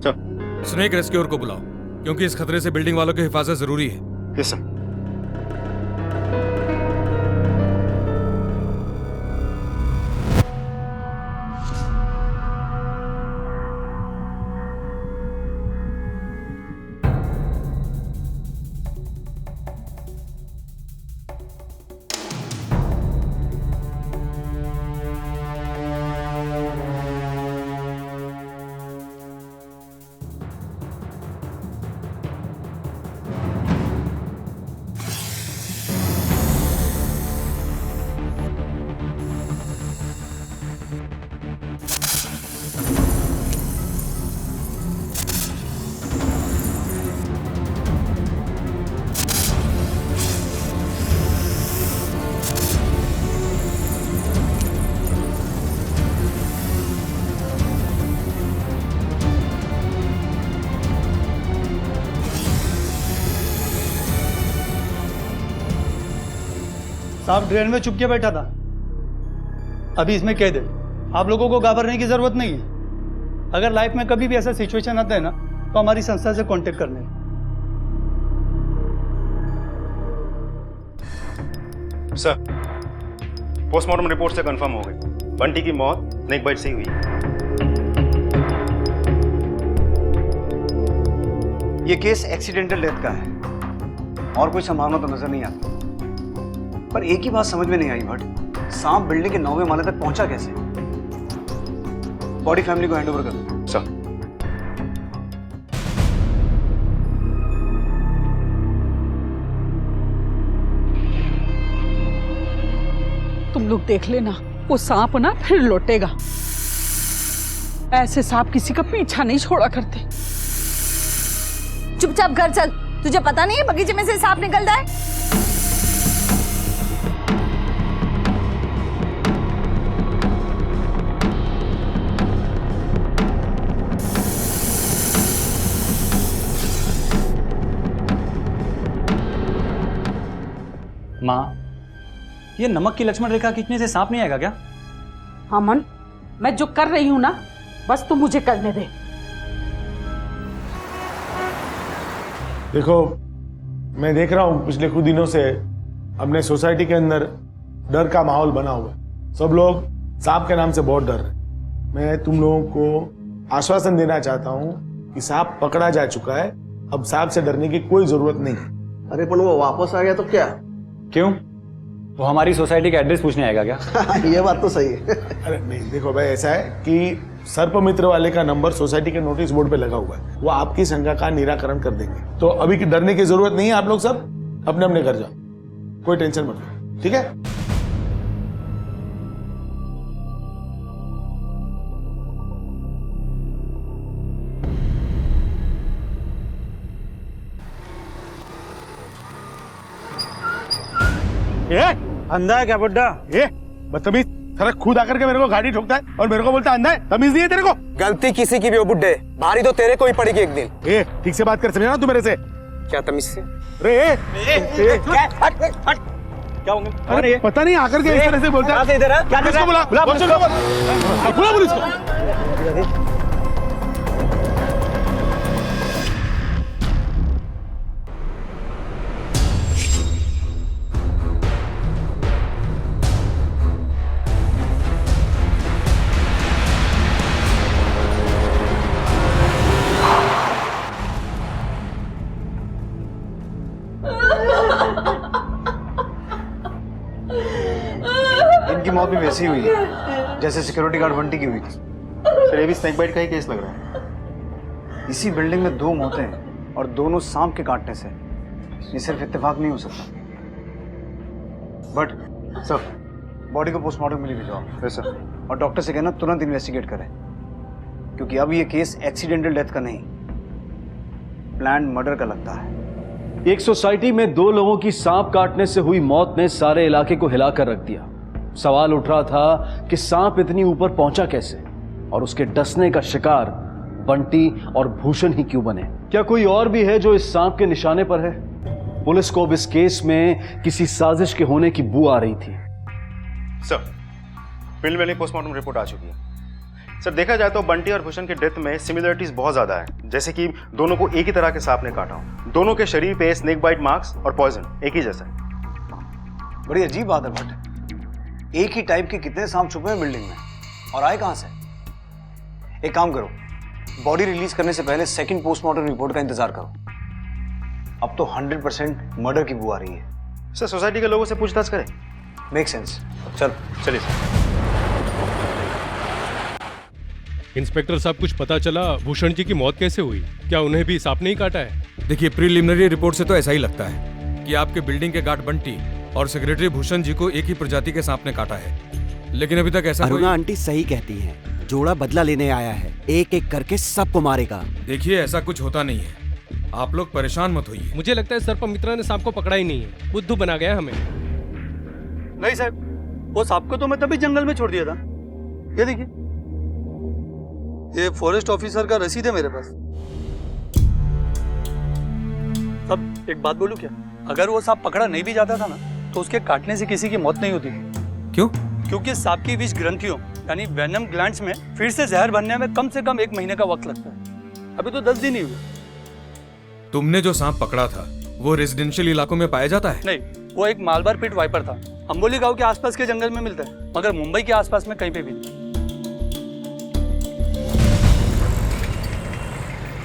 स्नेक रेस्क्यूअर को बुलाओ, क्योंकि इस खतरे से बिल्डिंग वालों की हिफाजत जरूरी है। Yes sir. सांप ड्रेन में चुप के बैठा था, अभी इसमें कैद है। आप लोगों को घबराने की जरूरत नहीं है। अगर लाइफ में कभी भी ऐसा सिचुएशन आता है ना, तो हमारी संस्था से कांटेक्ट कर लें। सर, पोस्टमार्टम रिपोर्ट से कंफर्म हो गई, बंटी की मौत स्नेक बाइट से ही हुई। ये केस एक्सीडेंटल डेथ का है और कोई संभावना तो नजर नहीं आती। पर एक ही बात समझ में नहीं आई भट्ट, सांप बिल्डिंग के 9वें माले तक पहुंचा कैसे? बॉडी फैमिली को हैंडओवर कर दो। सर। तुम लोग देख लेना, वो सांप ना फिर लौटेगा। ऐसे सांप किसी का पीछा नहीं छोड़ा करते। चुपचाप घर चल, तुझे पता नहीं है बगीचे में से सांप निकलता है? माँ, ये नमक की लक्ष्मण रेखा खींचने से सांप नहीं आएगा क्या? अमन, मैं जो कर रही हूं ना, बस तू मुझे करने दे। देखो, मैं देख रहा हूँ पिछले कुछ दिनों से अपने सोसाइटी के अंदर डर का माहौल बना हुआ है। सब लोग सांप के नाम से बहुत डर रहे। मैं तुम लोगों को आश्वासन देना चाहता हूँ कि सांप पकड़ा जा चुका है, अब सांप से डरने की कोई जरूरत नहीं। अरे पर वो वापस आ गया तो क्या? क्यों? वो हमारी सोसाइटी का एड्रेस पूछने आएगा क्या? ये बात तो सही है। अरे नहीं, देखो भाई, ऐसा है कि सर्प मित्र वाले का नंबर सोसाइटी के नोटिस बोर्ड पे लगा हुआ है, वो आपकी शंका का निराकरण कर देंगे। तो अभी की डरने की जरूरत नहीं है, आप लोग सब अपने अपने घर जाओ, कोई टेंशन मत लो, ठीक है? अंधा है क्या बुड्ढा? बदतमीज, सारा खुद आकर के मेरे को गाड़ी ठोकता है और मेरे को बोलता है अंधा है। तमीज नहीं है तेरे को? गलती किसी की भी हो बुड्ढे, भारी तो तेरे को ही पड़ेगी एक दिन। ठीक से बात कर, समझा ना तू मेरे से? क्या तमीज से? क्या होंगे? अरे पता नहीं, आकर के इस तरह से बोलता है। इधर क्या पुलिस को बुला, बुला पुलिस को। इनकी मौत भी वैसी हुई है जैसे सिक्योरिटी गार्ड बंटी की हुई थी। सर, ये भी स्नेक बाइट का ही केस लग रहा है। इसी बिल्डिंग में 2 मौतें हैं और दोनों सांप के काटने से। ये सिर्फ इत्तेफाक नहीं हो सकता। बट सर, बॉडी को पोस्टमार्टम के लिए भिजवाओ। सर, और डॉक्टर से कहना तुरंत इन्वेस्टिगेट करें, क्योंकि अब ये केस एक्सीडेंटल डेथ का नहीं, प्लान्ड मर्डर का लगता है। एक सोसाइटी में 2 लोगों की सांप काटने से हुई मौत ने सारे इलाके को हिलाकर रख दिया। सवाल उठ रहा था कि सांप इतनी ऊपर पहुंचा कैसे और उसके डसने का शिकार बंटी और भूषण ही क्यों बने। क्या कोई और भी है जो इस सांप के निशाने पर है? पुलिस को अब इस केस में किसी साजिश के होने की बू आ रही थी। सर, प्रिलिमिनरी पोस्टमार्टम रिपोर्ट आ चुकी है। सर, देखा जाए तो बंटी और भूषण के डेथ में सिमिलरिटीज बहुत ज्यादा है, जैसे कि दोनों को एक ही तरह के सांप ने काटा हो, दोनों के शरीर पे स्नेक बाइट मार्क्स और पॉइजन एक ही जैसा है। बड़ी अजीब बात है भट्ट, एक ही टाइप के कितने सांप छुपे हैं बिल्डिंग में और आए कहां से? एक काम करो, बॉडी रिलीज करने से पहले सेकंड पोस्टमार्टम रिपोर्ट का इंतजार करो। अब तो 100% मर्डर की बू आ रही है। सर, सोसाइटी के लोगों से पूछताछ करें। Make sense. चल चलिए सर। इंस्पेक्टर साहब, कुछ पता चला भूषण जी की मौत कैसे हुई? क्या उन्हें भी सांप नहीं काटा है? देखिए, प्रीलिमिनरी रिपोर्ट से तो ऐसा ही लगता है कि आपके बिल्डिंग के गार्ड बंटी और सेक्रेटरी भूषण जी को एक ही प्रजाति के सांप ने काटा है, लेकिन अभी तक ऐसा अरुणा आंटी सही कहती हैं, जोड़ा बदला लेने आया है, एक एक करके सबको मारेगा। देखिए, ऐसा कुछ होता नहीं है, आप लोग परेशान मत होइए। मुझे लगता है सर्पमित्रा ने सांप को पकड़ा ही नहीं है, बुद्धू बना गया हमें। नहीं साहब, वो सांप को तो मैं तभी जंगल में छोड़ दिया था। ये देखिए, ये फॉरेस्ट ऑफिसर का रसीद है मेरे पास। सब एक बात बोलूं क्या, अगर वो सांप पकड़ा नहीं भी जाता था ना, तो उसके काटने से किसी की मौत नहीं होती थी। क्यों? क्योंकि सांप की विष ग्रंथियों यानी वेनम ग्लैंड्स में फिर से जहर बनने में कम से कम 1 महीने का वक्त लगता है। अभी तो 10 दिन ही हुए। तुमने जो सांप पकड़ा था वो रेजिडेंशियल इलाकों में पाया जाता है? नहीं, वो एक मालबार पिट वाइपर था। अंबोली गांव के आसपास के जंगल में मिलता है, मगर मुंबई के आसपास में कहीं पे भी नहीं।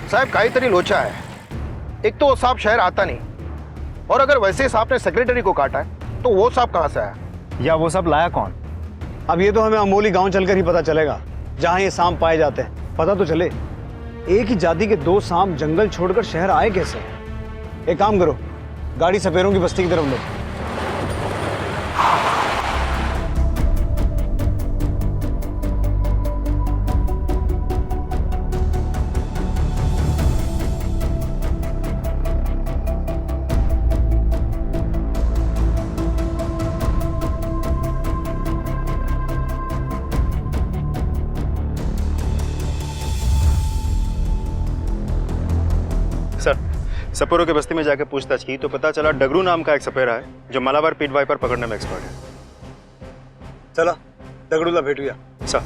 साहब, काहीतरी लोचा है। एक तो वो सांप शहर आता नहीं, और अगर वैसे सांप ने सेक्रेटरी को काटा है तो वो सांप कहां से आया? या वो सांप लाया कौन? अब ये तो हमें अंबोली गांव चलकर ही पता चलेगा, जहां ये सांप पाए जाते हैं। पता तो चले, एक ही जाति के 2 सांप जंगल छोड़कर शहर आए कैसे? एक काम करो, गाड़ी सपेरों की बस्ती की तरफ लो। सर, सपेरों के बस्ती में जाकर पूछताछ की तो पता चला डगरू नाम का एक सपेरा है जो मालाबार पीट वाइपर पकड़ने में एक्सपर्ट है। चला डगरूला भेट गया। सर,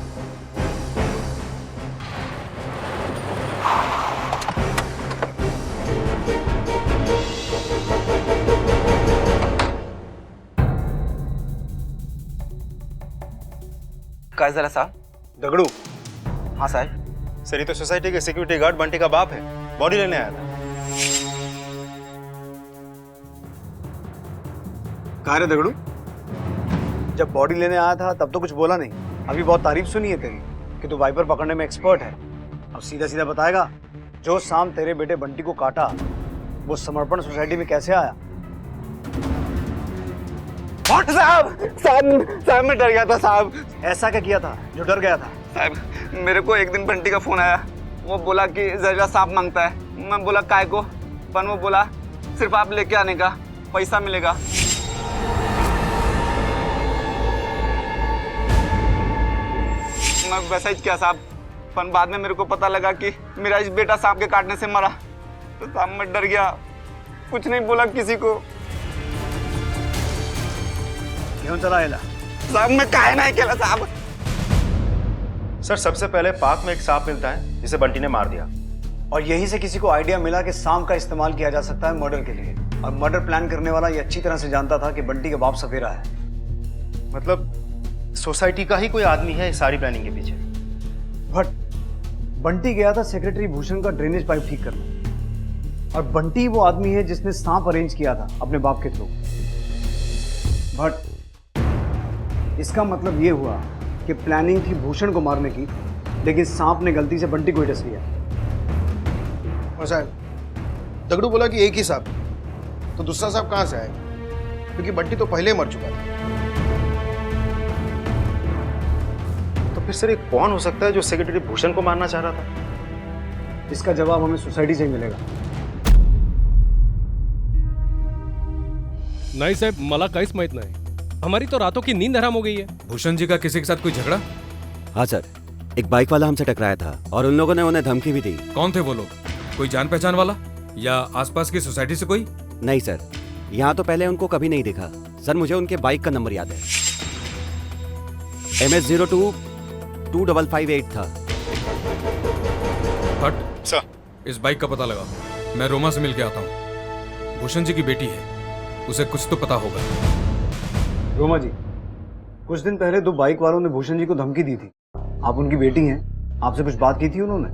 काय झालं साहब? दगड़ू। हाँ साहब। सर, ये तो सोसाइटी के सिक्योरिटी गार्ड बंटी का बाप है, बॉडी लेने आया था। कहाँ रे दगड़ू? जब बॉडी लेने आया था तब तो कुछ बोला नहीं, अभी बहुत तारीफ सुनी है तेरी कि तू वाइपर पकड़ने में एक्सपर्ट है। अब सीधा सीधा बताएगा, जो सांप तेरे बेटे बंटी को काटा वो समर्पण सोसाइटी में कैसे आया? साहब मैं डर गया था साहब। ऐसा क्या किया था जो डर गया था? साहब, मेरे को एक दिन बंटी का फोन आया, वो बोला कि जहरीला सांप मांगता है। मैं बोला काय को, पर वो बोला सिर्फ आप लेके आने का, पैसा मिलेगा। मैं वैसा ही किया साहब, पर बाद में मेरे को पता लगा कि मेरा इस बेटा सांप के काटने से मरा, तो साहब मैं डर गया, कुछ नहीं बोला किसी को। क्यों चला एला? साहब मैं काहे नहीं केला साहब। सर, सबसे पहले पार्क में एक सांप मिलता है जिसे बंटी ने मार दिया, और यहीं से किसी को आइडिया मिला कि सांप का इस्तेमाल किया जा सकता है मर्डर के लिए, और मर्डर प्लान करने वाला ये अच्छी तरह से जानता था कि बंटी का बाप सपेरा है। मतलब सोसाइटी का ही कोई आदमी है इस सारी प्लानिंग के पीछे। बट बंटी गया था सेक्रेटरी भूषण का ड्रेनेज पाइप ठीक करने, और बंटी वो आदमी है जिसने सांप अरेंज किया था अपने बाप के थ्रू। बट इसका मतलब ये हुआ कि प्लानिंग थी भूषण को मारने की, लेकिन सांप ने गलती से बंटी को ही डस लिया। और साहब, दगड़ू बोला कि एक ही सांप, तो दूसरा सांप कहां से आएगा? क्योंकि बंटी तो पहले मर चुका था। तो फिर सर, ये कौन हो सकता है जो सेक्रेटरी भूषण को मारना चाह रहा था? इसका जवाब हमें सोसाइटी से ही मिलेगा। नाही साहेब, मला काहीच माहित नाही. हमारी तो रातों की नींद हराम हो गई है. भूषण जी का किसी के साथ कोई झगड़ा? हाँ सर, एक बाइक वाला हमसे टकराया था और उन लोगों ने उन्हें धमकी भी दी. कौन थे वो लोग? कोई जान पहचान वाला या आसपास की सोसाइटी से कोई? नहीं सर, यहाँ तो पहले उनको कभी नहीं दिखा. सर मुझे उनके बाइक का नंबर याद है, MS022558 था. हट सर, इस बाइक का पता लगा. मैं रोमा से मिल के आता हूँ. भूषण जी की बेटी है, उसे कुछ तो पता होगा. रोमा जी, कुछ दिन पहले 2 बाइक वालों ने भूषण जी को धमकी दी थी. आप उनकी बेटी हैं, आपसे कुछ बात की थी उन्होंने?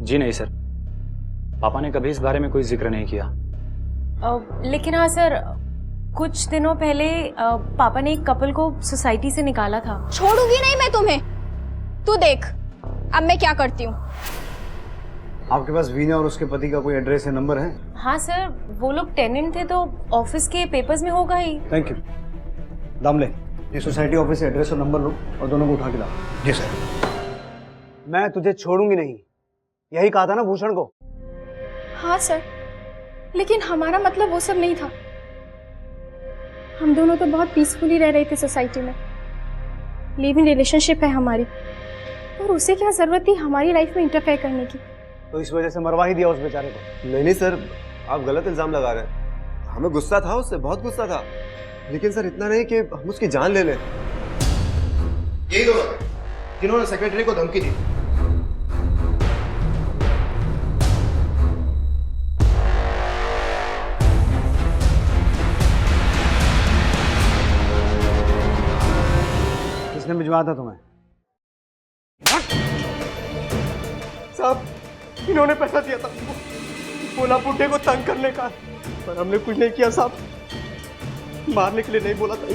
जी नहीं सर, पापा ने कभी इस बारे में कोई जिक्र नहीं किया. लेकिन हाँ सर, कुछ दिनों पहले पापा ने एक कपल को सोसाइटी से निकाला था. छोड़ूंगी नहीं मैं तुम्हें. तू देख अब मैं क्या करती हूँ. आपके पास वीना और उसके पति का कोई एड्रेस या नंबर है? हाँ सर, वो लोग टेनेंट थे तो ऑफिस के पेपर्स में होगा ही. Thank you. दामले, ये सोसाइटी ऑफिस से एड्रेस और नंबर लो और दोनों को उठा के लाओ. जी सर. मैं तुझे छोड़ूंगी नहीं, यही कहा था ना भूषण को? हाँ सर, लेकिन हमारा मतलब वो सब नहीं था. हम दोनों तो बहुत पीसफुली रह रहे थे सोसाइटी में. लिव इन रिलेशनशिप है हमारी, और उसे क्या जरूरत थी हमारी लाइफ में इंटरफेयर करने की? तो इस वजह से मरवा ही दिया उस बेचारे को? नहीं सर, आप गलत इल्जाम लगा रहे हैं. हमें गुस्सा था उससे, बहुत गुस्सा था, लेकिन सर इतना नहीं कि हम उसकी जान ले लें. यही लोग जिन्होंने सेक्रेटरी को धमकी दी. किसने भिजवाया था तुम्हें? साहब, इन्होंने पैसा दिया था, बोला बुड्ढे को तंग करने का, पर हमने कुछ नहीं किया साहब. मारने के लिए नहीं बोला था.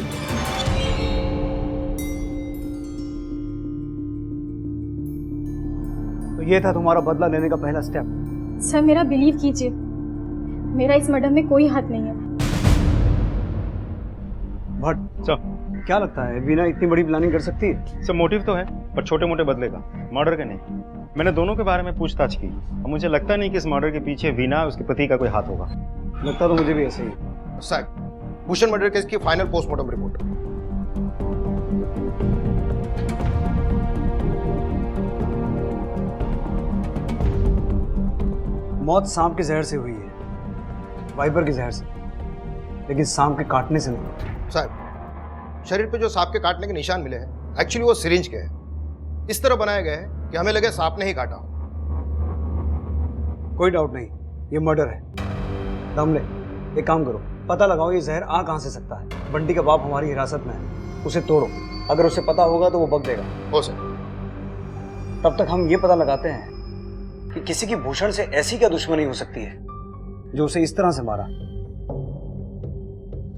तो ये था तुम्हारा बदला लेने का पहला स्टेप? सर मेरा बिलीव कीजिए, मेरा इस मर्डर में कोई हाथ नहीं है. बट क्या लगता है वीना इतनी बड़ी प्लानिंग कर सकती है? सब मोटिव तो है, पर छोटे मोटे बदले का, मर्डर का नहीं. मैंने दोनों के बारे में पूछताछ की और मुझे लगता नहीं कि इस मर्डर के पीछे वीना और उसके पति का कोई हाथ होगा. लगता तो मुझे भी ऐसे ही. साहब, भूषण मर्डर केस की फाइनल पोस्टमार्टम रिपोर्ट. मौत सांप के जहर से हुई है, वाइपर के जहर से, लेकिन सांप के काटने से नहीं. साहब, शरीर पे जो सांप के काटने के निशान मिले हैं, एक्चुअली वो सिरिंज के हैं. इस तरह बनाए गए हैं कि हमें लगे सांप ने ही काटा. कोई डाउट नहीं, ये मर्डर है. दमले, एक काम करो, पता लगाओ ये जहर आ कहां से सकता है. बंटी का बाप हमारी हिरासत में है, उसे तोड़ो. अगर उसे पता होगा तो वो बक देगा. हो सर. तब तक हम ये पता लगाते हैं कि किसी की भूषण से ऐसी क्या दुश्मनी हो सकती है जो उसे इस तरह से मारा.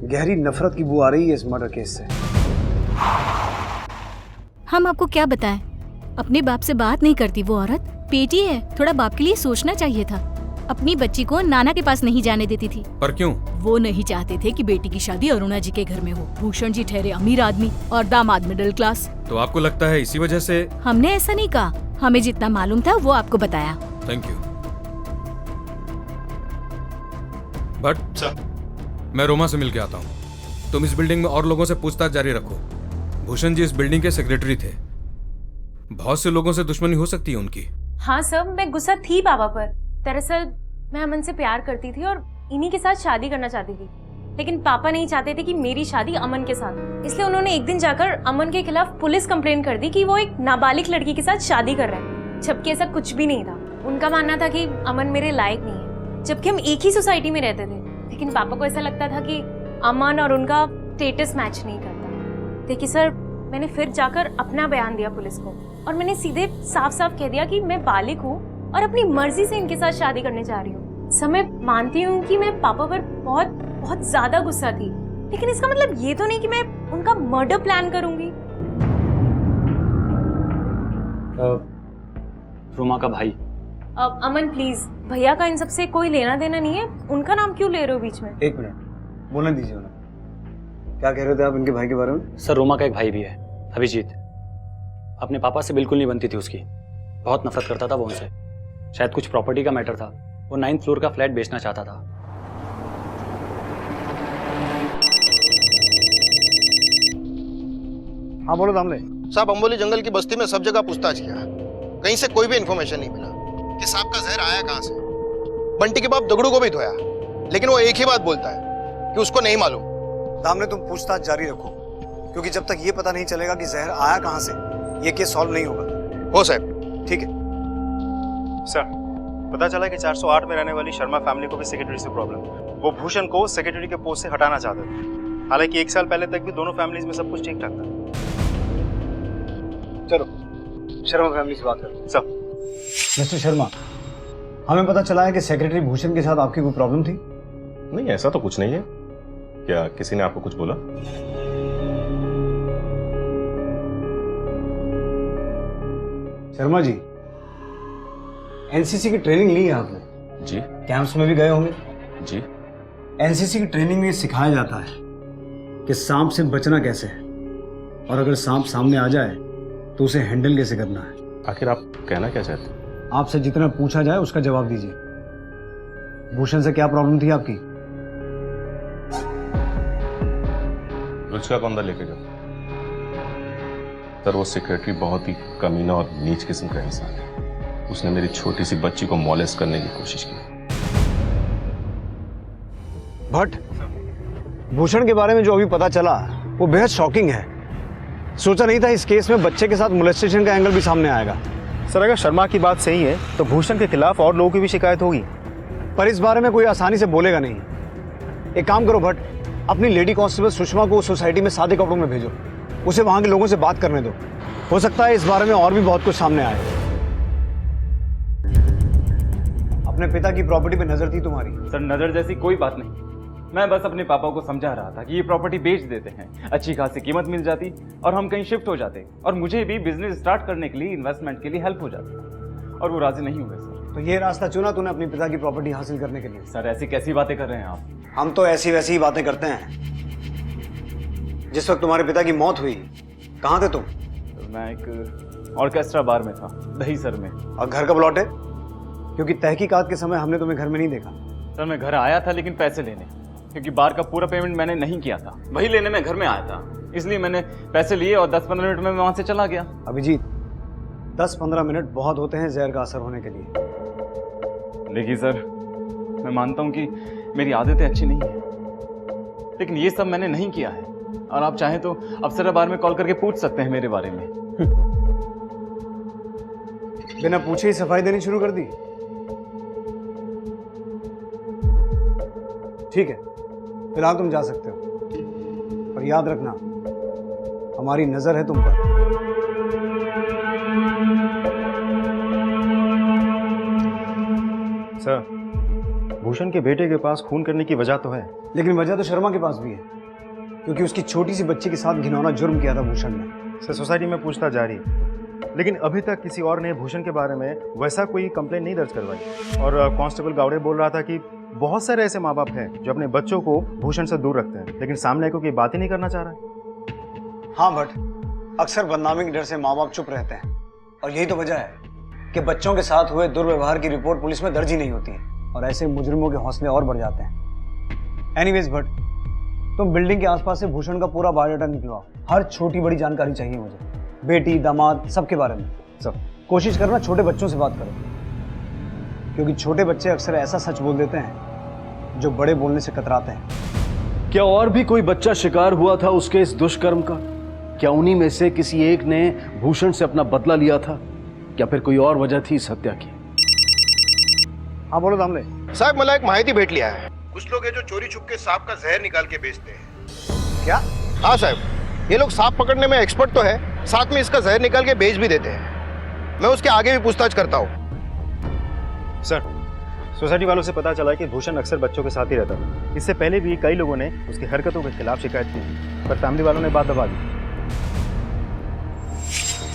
गहरी नफरत की बू आ रही है इस मर्डर केस से. हम आपको क्या बताएं, अपने बाप से बात नहीं करती वो औरत. बेटी है, थोड़ा बाप के लिए सोचना चाहिए था. अपनी बच्ची को नाना के पास नहीं जाने देती थी. पर क्यों? वो नहीं चाहते थे कि बेटी की शादी अरुणा जी के घर में हो. भूषण जी ठहरे अमीर आदमी और दामाद मिडिल क्लास. तो आपको लगता है इसी वजह से? हमने ऐसा नहीं कहा, हमें जितना मालूम था वो आपको बताया. Thank you. बट मैं रोमा से मिल के आता हूँ. तुम इस बिल्डिंग में और लोगों से पूछताछ जारी रखो. भूषण जी इस बिल्डिंग के सेक्रेटरी थे, बहुत से लोगों से दुश्मनी हो सकती है उनकी. हाँ सर, मैं गुस्सा थी पापा पर. दरअसल मैं अमन से प्यार करती थी और इन्हीं के साथ शादी करना चाहती थी, लेकिन पापा नहीं चाहते थे कि मेरी शादी अमन के साथ. इसलिए उन्होंने एक दिन जाकर अमन के खिलाफ पुलिस कंप्लेन कर दी कि वो एक नाबालिग लड़की के साथ शादी कर रहा है, जबकि ऐसा कुछ भी नहीं था. उनका मानना था कि अमन मेरे लायक नहीं है, जबकि हम एक ही सोसाइटी में रहते थे. लेकिन पापा को ऐसा लगता था कि अमन और उनका स्टेटस मैच नहीं करता. देखिए सर, मैंने फिर जाकर अपना बयान दिया पुलिस को और मैंने सीधे साफ साफ कह दिया कि मैं बालिग हूँ और अपनी मर्जी से इनके साथ शादी करने जा रही हूँ. सर, मैं मानती हूँ कि मैं पापा पर बहुत बहुत ज्यादा गुस्सा थी, लेकिन इसका मतलब ये तो नहीं कि मैं उनका मर्डर प्लान करूंगी. रोमा का भाई. अमन प्लीज, भैया का इन सबसे कोई लेना देना नहीं है. उनका नाम क्यों ले रहे हो बीच में? एक मिनट, बोलने दीजिए उन्हें. क्या कह रहे थे आप इनके भाई के बारे में? सर, रोमा का एक भाई भी है, अभिजीत. अपने पापा से बिल्कुल नहीं बनती थी उसकी, बहुत नफरत करता था वो उनसे. शायद कुछ प्रॉपर्टी का मैटर था, वो 9th फ्लोर का फ्लैट बेचना चाहता था. हाँ बोलो दामले। साहब अम्बोली जंगल की बस्ती में सब जगह पूछताछ किया, कहीं से कोई भी इन्फॉर्मेशन नहीं मिला कि सांप का जहर आया कहाँ से। बंटी के बाप दगड़ू को भी धोया, लेकिन वो एक ही बात बोलता है कि उसको नहीं मालूम। दामले तुम पूछताछ जारी रखो, क्योंकि जब तक ये पता नहीं चलेगा कि जहर आया कहाँ से, ये केस सॉल्व नहीं होगा। हो साहब। ठीक है सर, पता चला कि 408 में रहने वाली शर्मा फैमिली को भी सेक्रेटरी से प्रॉब्लम है। वो भूषण को सेक्रेटरी के पोस्ट से हटाना चाहते थे। हालांकि 1 साल पहले तक भी दोनों फैमिलीज में सब कुछ ठीक ठाक था। चलो शर्मा फैमिली से बात करते। सर। मिस्टर शर्मा, हमें पता चला है कि सेक्रेटरी भूषण के साथ आपकी कोई प्रॉब्लम थी। नहीं, ऐसा तो कुछ नहीं है। क्या किसी ने आपको कुछ बोला? शर्मा जी, एनसीसी की ट्रेनिंग ली है आपने? जी। कैंप्स में भी गए होंगे? जी। एनसीसी की ट्रेनिंग में सिखाया जाता है कि सांप से बचना कैसे है, और अगर सांप सामने आ जाए तो उसे हैंडल कैसे करना है। आखिर आप कहना क्या चाहते हैं? आपसे जितना पूछा जाए उसका जवाब दीजिए। भूषण से क्या प्रॉब्लम थी आपकी? रुचिका को अंदर लेके जाओ। सर, वो सेक्रेटरी बहुत ही कमीना और नीच किस्म का इंसान है। उसने मेरी छोटी सी बच्ची को मॉलेस्ट करने की कोशिश की। भट्ट, भूषण के बारे में जो अभी पता चला वो बेहद शॉकिंग है। सोचा नहीं था इस केस में बच्चे के साथ मोलेस्टेशन का एंगल भी सामने आएगा। सर, अगर शर्मा की बात सही है तो भूषण के खिलाफ और लोगों की भी शिकायत होगी, पर इस बारे में कोई आसानी से बोलेगा नहीं। एक काम करो भट्ट, अपनी लेडी कांस्टेबल सुषमा को सोसाइटी में सादे कपड़ों में भेजो, उसे वहां के लोगों से बात करने दो। हो सकता है इस बारे में और भी बहुत कुछ सामने आए। अपने पिता की प्रॉपर्टी पे नजर थी तुम्हारी? सर, नजर जैसी कोई बात नहीं। मैं बस अपने पापा को समझा रहा था कि ये प्रॉपर्टी बेच देते हैं, अच्छी खासी कीमत मिल जाती और हम कहीं शिफ्ट हो जाते, और मुझे भी बिजनेस स्टार्ट करने के लिए, इन्वेस्टमेंट के लिए हेल्प हो जाती, और वो राजी नहीं हुए सर। तो ये रास्ता चुना तूने अपने पिता की प्रॉपर्टी हासिल करने के लिए? सर, ऐसी कैसी बातें कर रहे हैं आप? हम तो ऐसी वैसी ही बातें करते हैं। जिस वक्त तुम्हारे पिता की मौत हुई कहाँ थे तुम? मैं एक ऑर्केस्ट्रा बार में था, दहीसर में। और घर कब लौटे? क्योंकि तहकीकात के समय हमने तुम्हें घर में नहीं देखा। सर, मैं घर आया था लेकिन पैसे लेने, क्योंकि बार का पूरा पेमेंट मैंने नहीं किया था, वही लेने मैं घर में आया था। इसलिए मैंने पैसे लिए और 10-15 मिनट में मैं वहां से चला गया। अभिजीत, 10-15 मिनट बहुत होते हैं जहर का असर होने के लिए। देखिए सर, मैं मानता हूं कि मेरी आदतें अच्छी नहीं है, लेकिन ये सब मैंने नहीं किया है, और आप चाहें तो अफसर बार में कॉल करके पूछ सकते हैं मेरे बारे में। बिना पूछे ही सफाई देनी शुरू कर दी? ठीक है, फिलहाल तुम जा सकते हो, पर याद रखना हमारी नजर है तुम पर। सर, भूषण के बेटे के पास खून करने की वजह तो है, लेकिन वजह तो शर्मा के पास भी है, क्योंकि उसकी छोटी सी बच्ची के साथ घिनौना जुर्म किया था भूषण ने। सर, सोसाइटी में पूछताछ जारी है, लेकिन अभी तक किसी और ने भूषण के बारे में वैसा कोई कंप्लेंट नहीं दर्ज करवाई। और कांस्टेबल गावड़े बोल रहा था कि बहुत सारे ऐसे माँ बाप हैं जो अपने बच्चों को भूषण से दूर रखते हैं, लेकिन सामने को कोई बात ही नहीं करना चाह रहा है। हाँ बट अक्सर बदनामी के डर से माँ बाप चुप रहते हैं, और यही तो वजह है कि बच्चों के साथ हुए दुर्व्यवहार की रिपोर्ट पुलिस में दर्ज ही नहीं होती है, और ऐसे मुजरिमों के हौसले और बढ़ जाते हैं। एनीवेज बट तुम बिल्डिंग के आसपास से भूषण का पूरा बायोडाटा निकलवाओ। हर छोटी बड़ी जानकारी चाहिए मुझे, बेटी, दामाद, सबके बारे में। सब कोशिश करना छोटे बच्चों से बात करो, क्योंकि छोटे बच्चे अक्सर ऐसा सच बोल देते हैं जो बड़े बोलने से कतराते हैं। क्या और भी कोई बच्चा शिकार हुआ था उसके इस दुष्कर्म का? क्या उन्हीं में से किसी एक ने भूषण से अपना बदला लिया था, या फिर कोई और वजह थी इस हत्या की? हाँ बोलो दामले। साहब, मला एक माहिती भेटली आहे। कुछ लोग हैं जो चोरी छुप के सांप का जहर निकाल के बेचते हैं। क्या? हाँ साहब, ये लोग सांप पकड़ने में एक्सपर्ट तो है, साथ में इसका जहर निकाल के बेच भी देते हैं। मैं उसके आगे भी पूछताछ करता हूँ। सर, सोसाइटी वालों से पता चला कि भूषण अक्सर बच्चों के साथ ही रहता था। इससे पहले भी कई लोगों ने उसकी हरकतों के खिलाफ शिकायत की, पर फैमिली वालों ने बात दबा दी।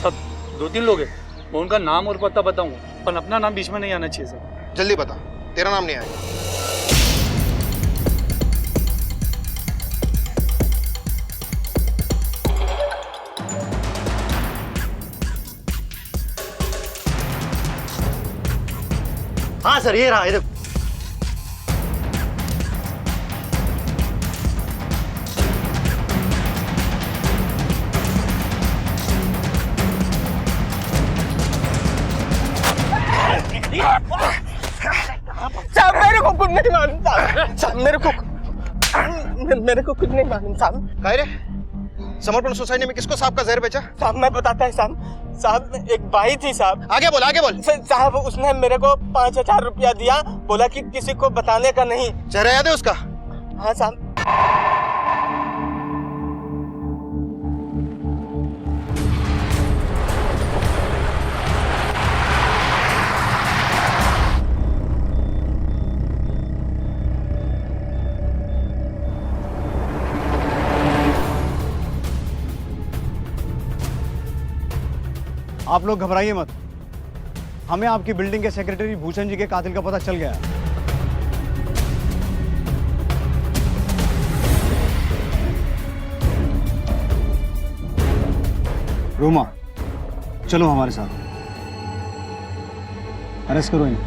सब 2-3 लोग हैं, मैं उनका नाम और पता बताऊंगा, पर अपना नाम बीच में नहीं आना चाहिए सर। जल्दी बता, तेरा नाम नहीं आएगा। हाँ सर, ये रहा, ये देखो। नहीं मालूम साहब। साहब मेरे को कुछ नहीं मालूम साहब। काहे रे? समर्पण सोसाइटी में किसको सांप का जहर बेचा? साहब मैं बताता है साहब। साहब एक बाई थी साहब। आगे बोल आगे बोल। साहब उसने मेरे को 5,000 रुपया दिया, बोला कि किसी को बताने का नहीं। चेहरा याद है उसका? हाँ साहब। आप लोग घबराइए मत, हमें आपकी बिल्डिंग के सेक्रेटरी भूषण जी के कातिल का पता चल गया है। रोमा, चलो हमारे साथ, अरेस्ट करो इन्हें।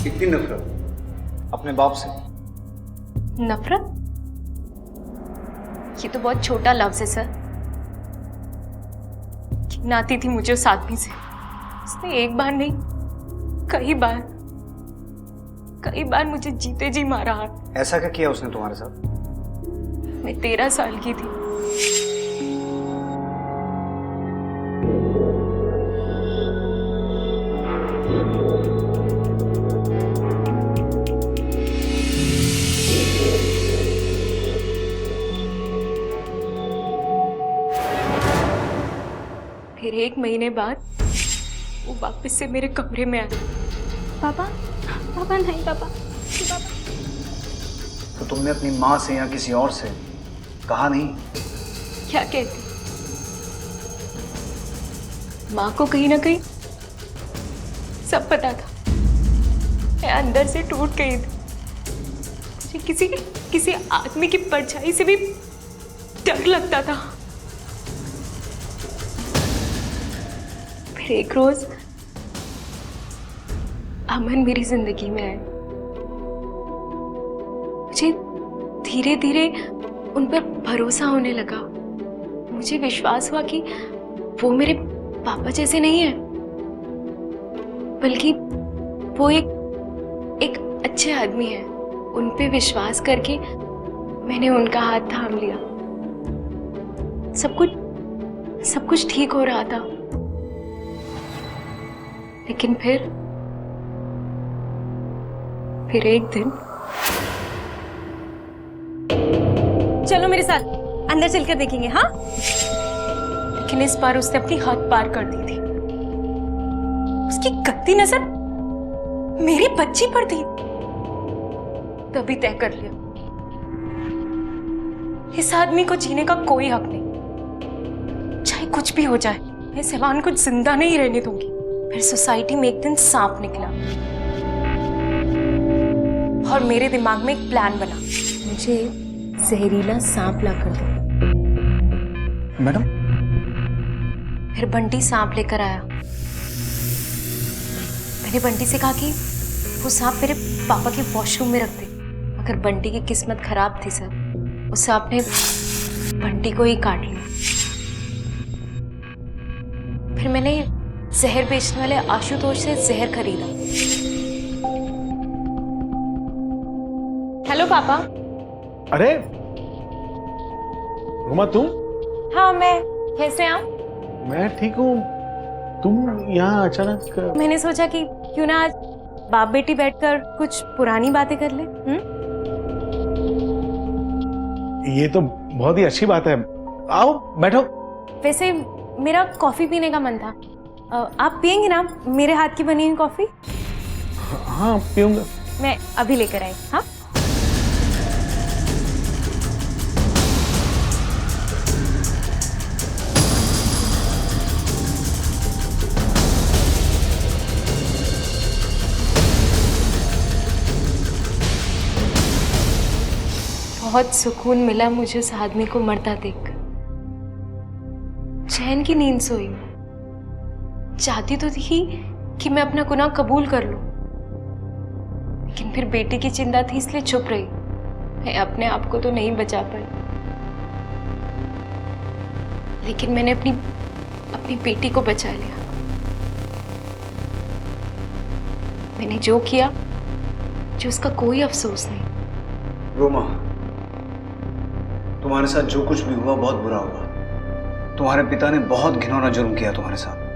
कितनी नफरत अपने बाप से? नफरत? ये तो बहुत छोटा लफ्ज है सर। नाती थी मुझे उस आदमी से, उसने एक बार नहीं कई बार मुझे जीते जी मारा है। ऐसा क्या किया उसने तुम्हारे साथ? मैं 13 साल की थी। फिर 1 महीने बाद वो वापस से मेरे कमरे में आया। पापा नहीं पापा। तो तुमने अपनी माँ से या किसी और से कहा नहीं? क्या कहती? माँ को कहीं ना कहीं सब पता था। मैं अंदर से टूट गई थी। मुझे किसी आदमी की परछाई से भी डर लगता था। फिर एक रोज अमन मेरी जिंदगी में आए। मुझे धीरे धीरे उन पर भरोसा होने लगा। मुझे विश्वास हुआ कि वो मेरे पापा जैसे नहीं है, बल्कि वो एक अच्छे आदमी है। उन पे विश्वास करके मैंने उनका हाथ थाम लिया। सब कुछ ठीक हो रहा था, लेकिन फिर एक दिन। चलो मेरे साथ अंदर चलकर देखेंगे। हाँ, लेकिन इस बार उसने अपनी हद पार कर दी थी। उसकी गंदी नजर मेरी बच्ची पर थी। तभी तय कर लिया, इस आदमी को जीने का कोई हक नहीं। चाहे कुछ भी हो जाए, मैं सेवान को जिंदा नहीं रहने दूंगी। फिर सोसाइटी में एक दिन सांप निकला और मेरे दिमाग में एक प्लान बना। मुझे जहरीला सांप ला कर दो। मैडम? फिर बंटी सांप लेकर आया। मैंने बंटी से कहा कि वो सांप मेरे पापा के वॉशरूम में रख दे, मगर बंटी की किस्मत खराब थी सर। उस सांप ने बंटी को ही काट लिया। फिर मैंने जहर बेचने वाले आशुतोष से जहर खरीदा। हेलो पापा। अरे रोमा, तुम? हाँ मैं। कैसे आप? मैं ठीक हूँ। तुम यहाँ अचानक? मैंने सोचा कि क्यों ना आज बाप बेटी बैठकर कुछ पुरानी बातें कर ले। ये तो बहुत ही अच्छी बात है। आओ बैठो। वैसे मेरा कॉफी पीने का मन था। आप पियेंगे ना मेरे हाथ की बनी हुई कॉफी? हाँ पीऊंगा। मैं अभी लेकर आई। हाँ बहुत सुकून मिला मुझे उस आदमी को मरता देखकर। चैन की नींद सोई। चाहती तो थी कि मैं अपना गुनाह कबूल कर लूं, लेकिन फिर बेटी की चिंता थी इसलिए चुप रही। मैं अपने आप को तो नहीं बचा पाई, लेकिन मैंने अपनी अपनी बेटी को बचा लिया। मैंने जो किया जो उसका कोई अफसोस नहीं। रोमा, तुम्हारे साथ जो कुछ भी हुआ बहुत बुरा हुआ। तुम्हारे पिता ने बहुत घिनौना जुर्म किया तुम्हारे साथ।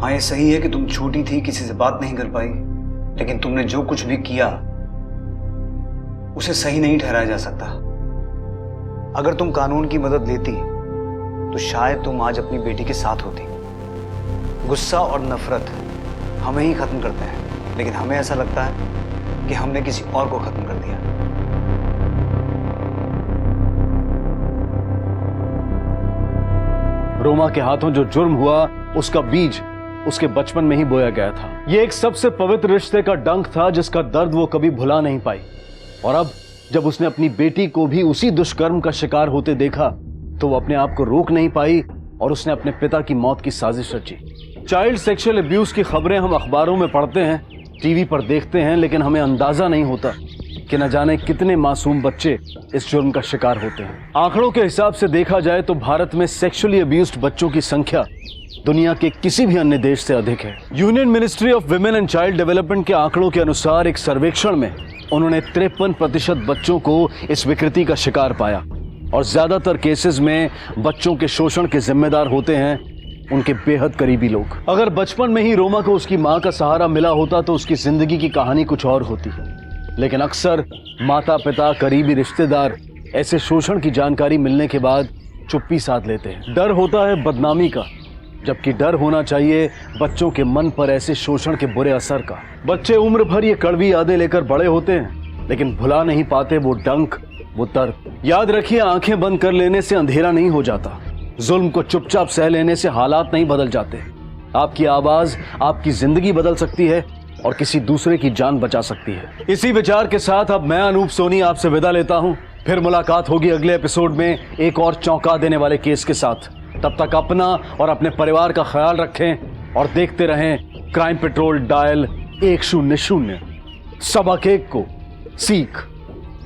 हाँ, ये सही है कि तुम छोटी थी, किसी से बात नहीं कर पाई, लेकिन तुमने जो कुछ भी किया उसे सही नहीं ठहराया जा सकता। अगर तुम कानून की मदद लेती तो शायद तुम आज अपनी बेटी के साथ होती। गुस्सा और नफरत हमें ही खत्म करते हैं, लेकिन हमें ऐसा लगता है कि हमने किसी और को खत्म कर दिया। रोमा के हाथों जो जुर्म हुआ उसका बीज उसके बचपन में ही बोया गया था। ये एक सबसे पवित्र रिश्ते का डंक था जिसका दर्द वो कभी भुला नहीं पाई। और अब जब उसने अपनी बेटी को भी उसी दुष्कर्म का शिकार होते देखा तो वो अपने आप को रोक नहीं पाई और उसने अपने पिता की मौत की साजिश रची। चाइल्ड सेक्सुअल अब्यूज की खबरें हम अखबारों में पढ़ते हैं, टीवी पर देखते हैं, लेकिन हमें अंदाजा नहीं होता कि न जाने कितने मासूम बच्चे इस जुर्म का शिकार होते हैं। आंकड़ों के हिसाब से देखा जाए तो भारत में सेक्सुअली अब्यूज्ड बच्चों की संख्या दुनिया के किसी भी अन्य देश से अधिक है। Union ministry of women and child development के आंकड़ों के अनुसार एक सर्वेक्षण में उन्होंने 53% बच्चों को इस विकृति का शिकार पाया और ज्यादातर केसेस में बच्चों के शोषण के जिम्मेदार होते हैं उनके बेहद करीबी लोग। अगर बचपन में ही रोमा को उसकी माँ का सहारा मिला होता तो उसकी जिंदगी की कहानी कुछ और होती, लेकिन अक्सर माता पिता, करीबी रिश्तेदार ऐसे शोषण की जानकारी मिलने के बाद चुप्पी साध लेते हैं। डर होता है बदनामी का, जबकि डर होना चाहिए बच्चों के मन पर ऐसे शोषण के बुरे असर का। बच्चे उम्र भर ये कड़वी यादें लेकर बड़े होते हैं, लेकिन भुला नहीं पाते वो डंक, वो दर्द। याद रखिए, आंखें बंद कर लेने से अंधेरा नहीं हो जाता, जुल्म को चुपचाप सह लेने से हालात नहीं बदल जाते। आपकी आवाज आपकी जिंदगी बदल सकती है और किसी दूसरे की जान बचा सकती है। इसी विचार के साथ अब मैं अनूप सोनी आपसे विदा लेता हूं। फिर मुलाकात होगी अगले एपिसोड में एक और चौंका देने वाले केस के साथ। तब तक अपना और अपने परिवार का ख्याल रखें और देखते रहें क्राइम पेट्रोल डायल 100। सबक एक को सीख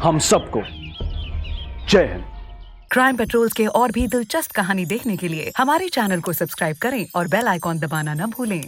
हम सबको। जय हिंद। क्राइम पेट्रोल्स के और भी दिलचस्प कहानी देखने के लिए हमारे चैनल को सब्सक्राइब करें और बेल आइकॉन दबाना न भूलें।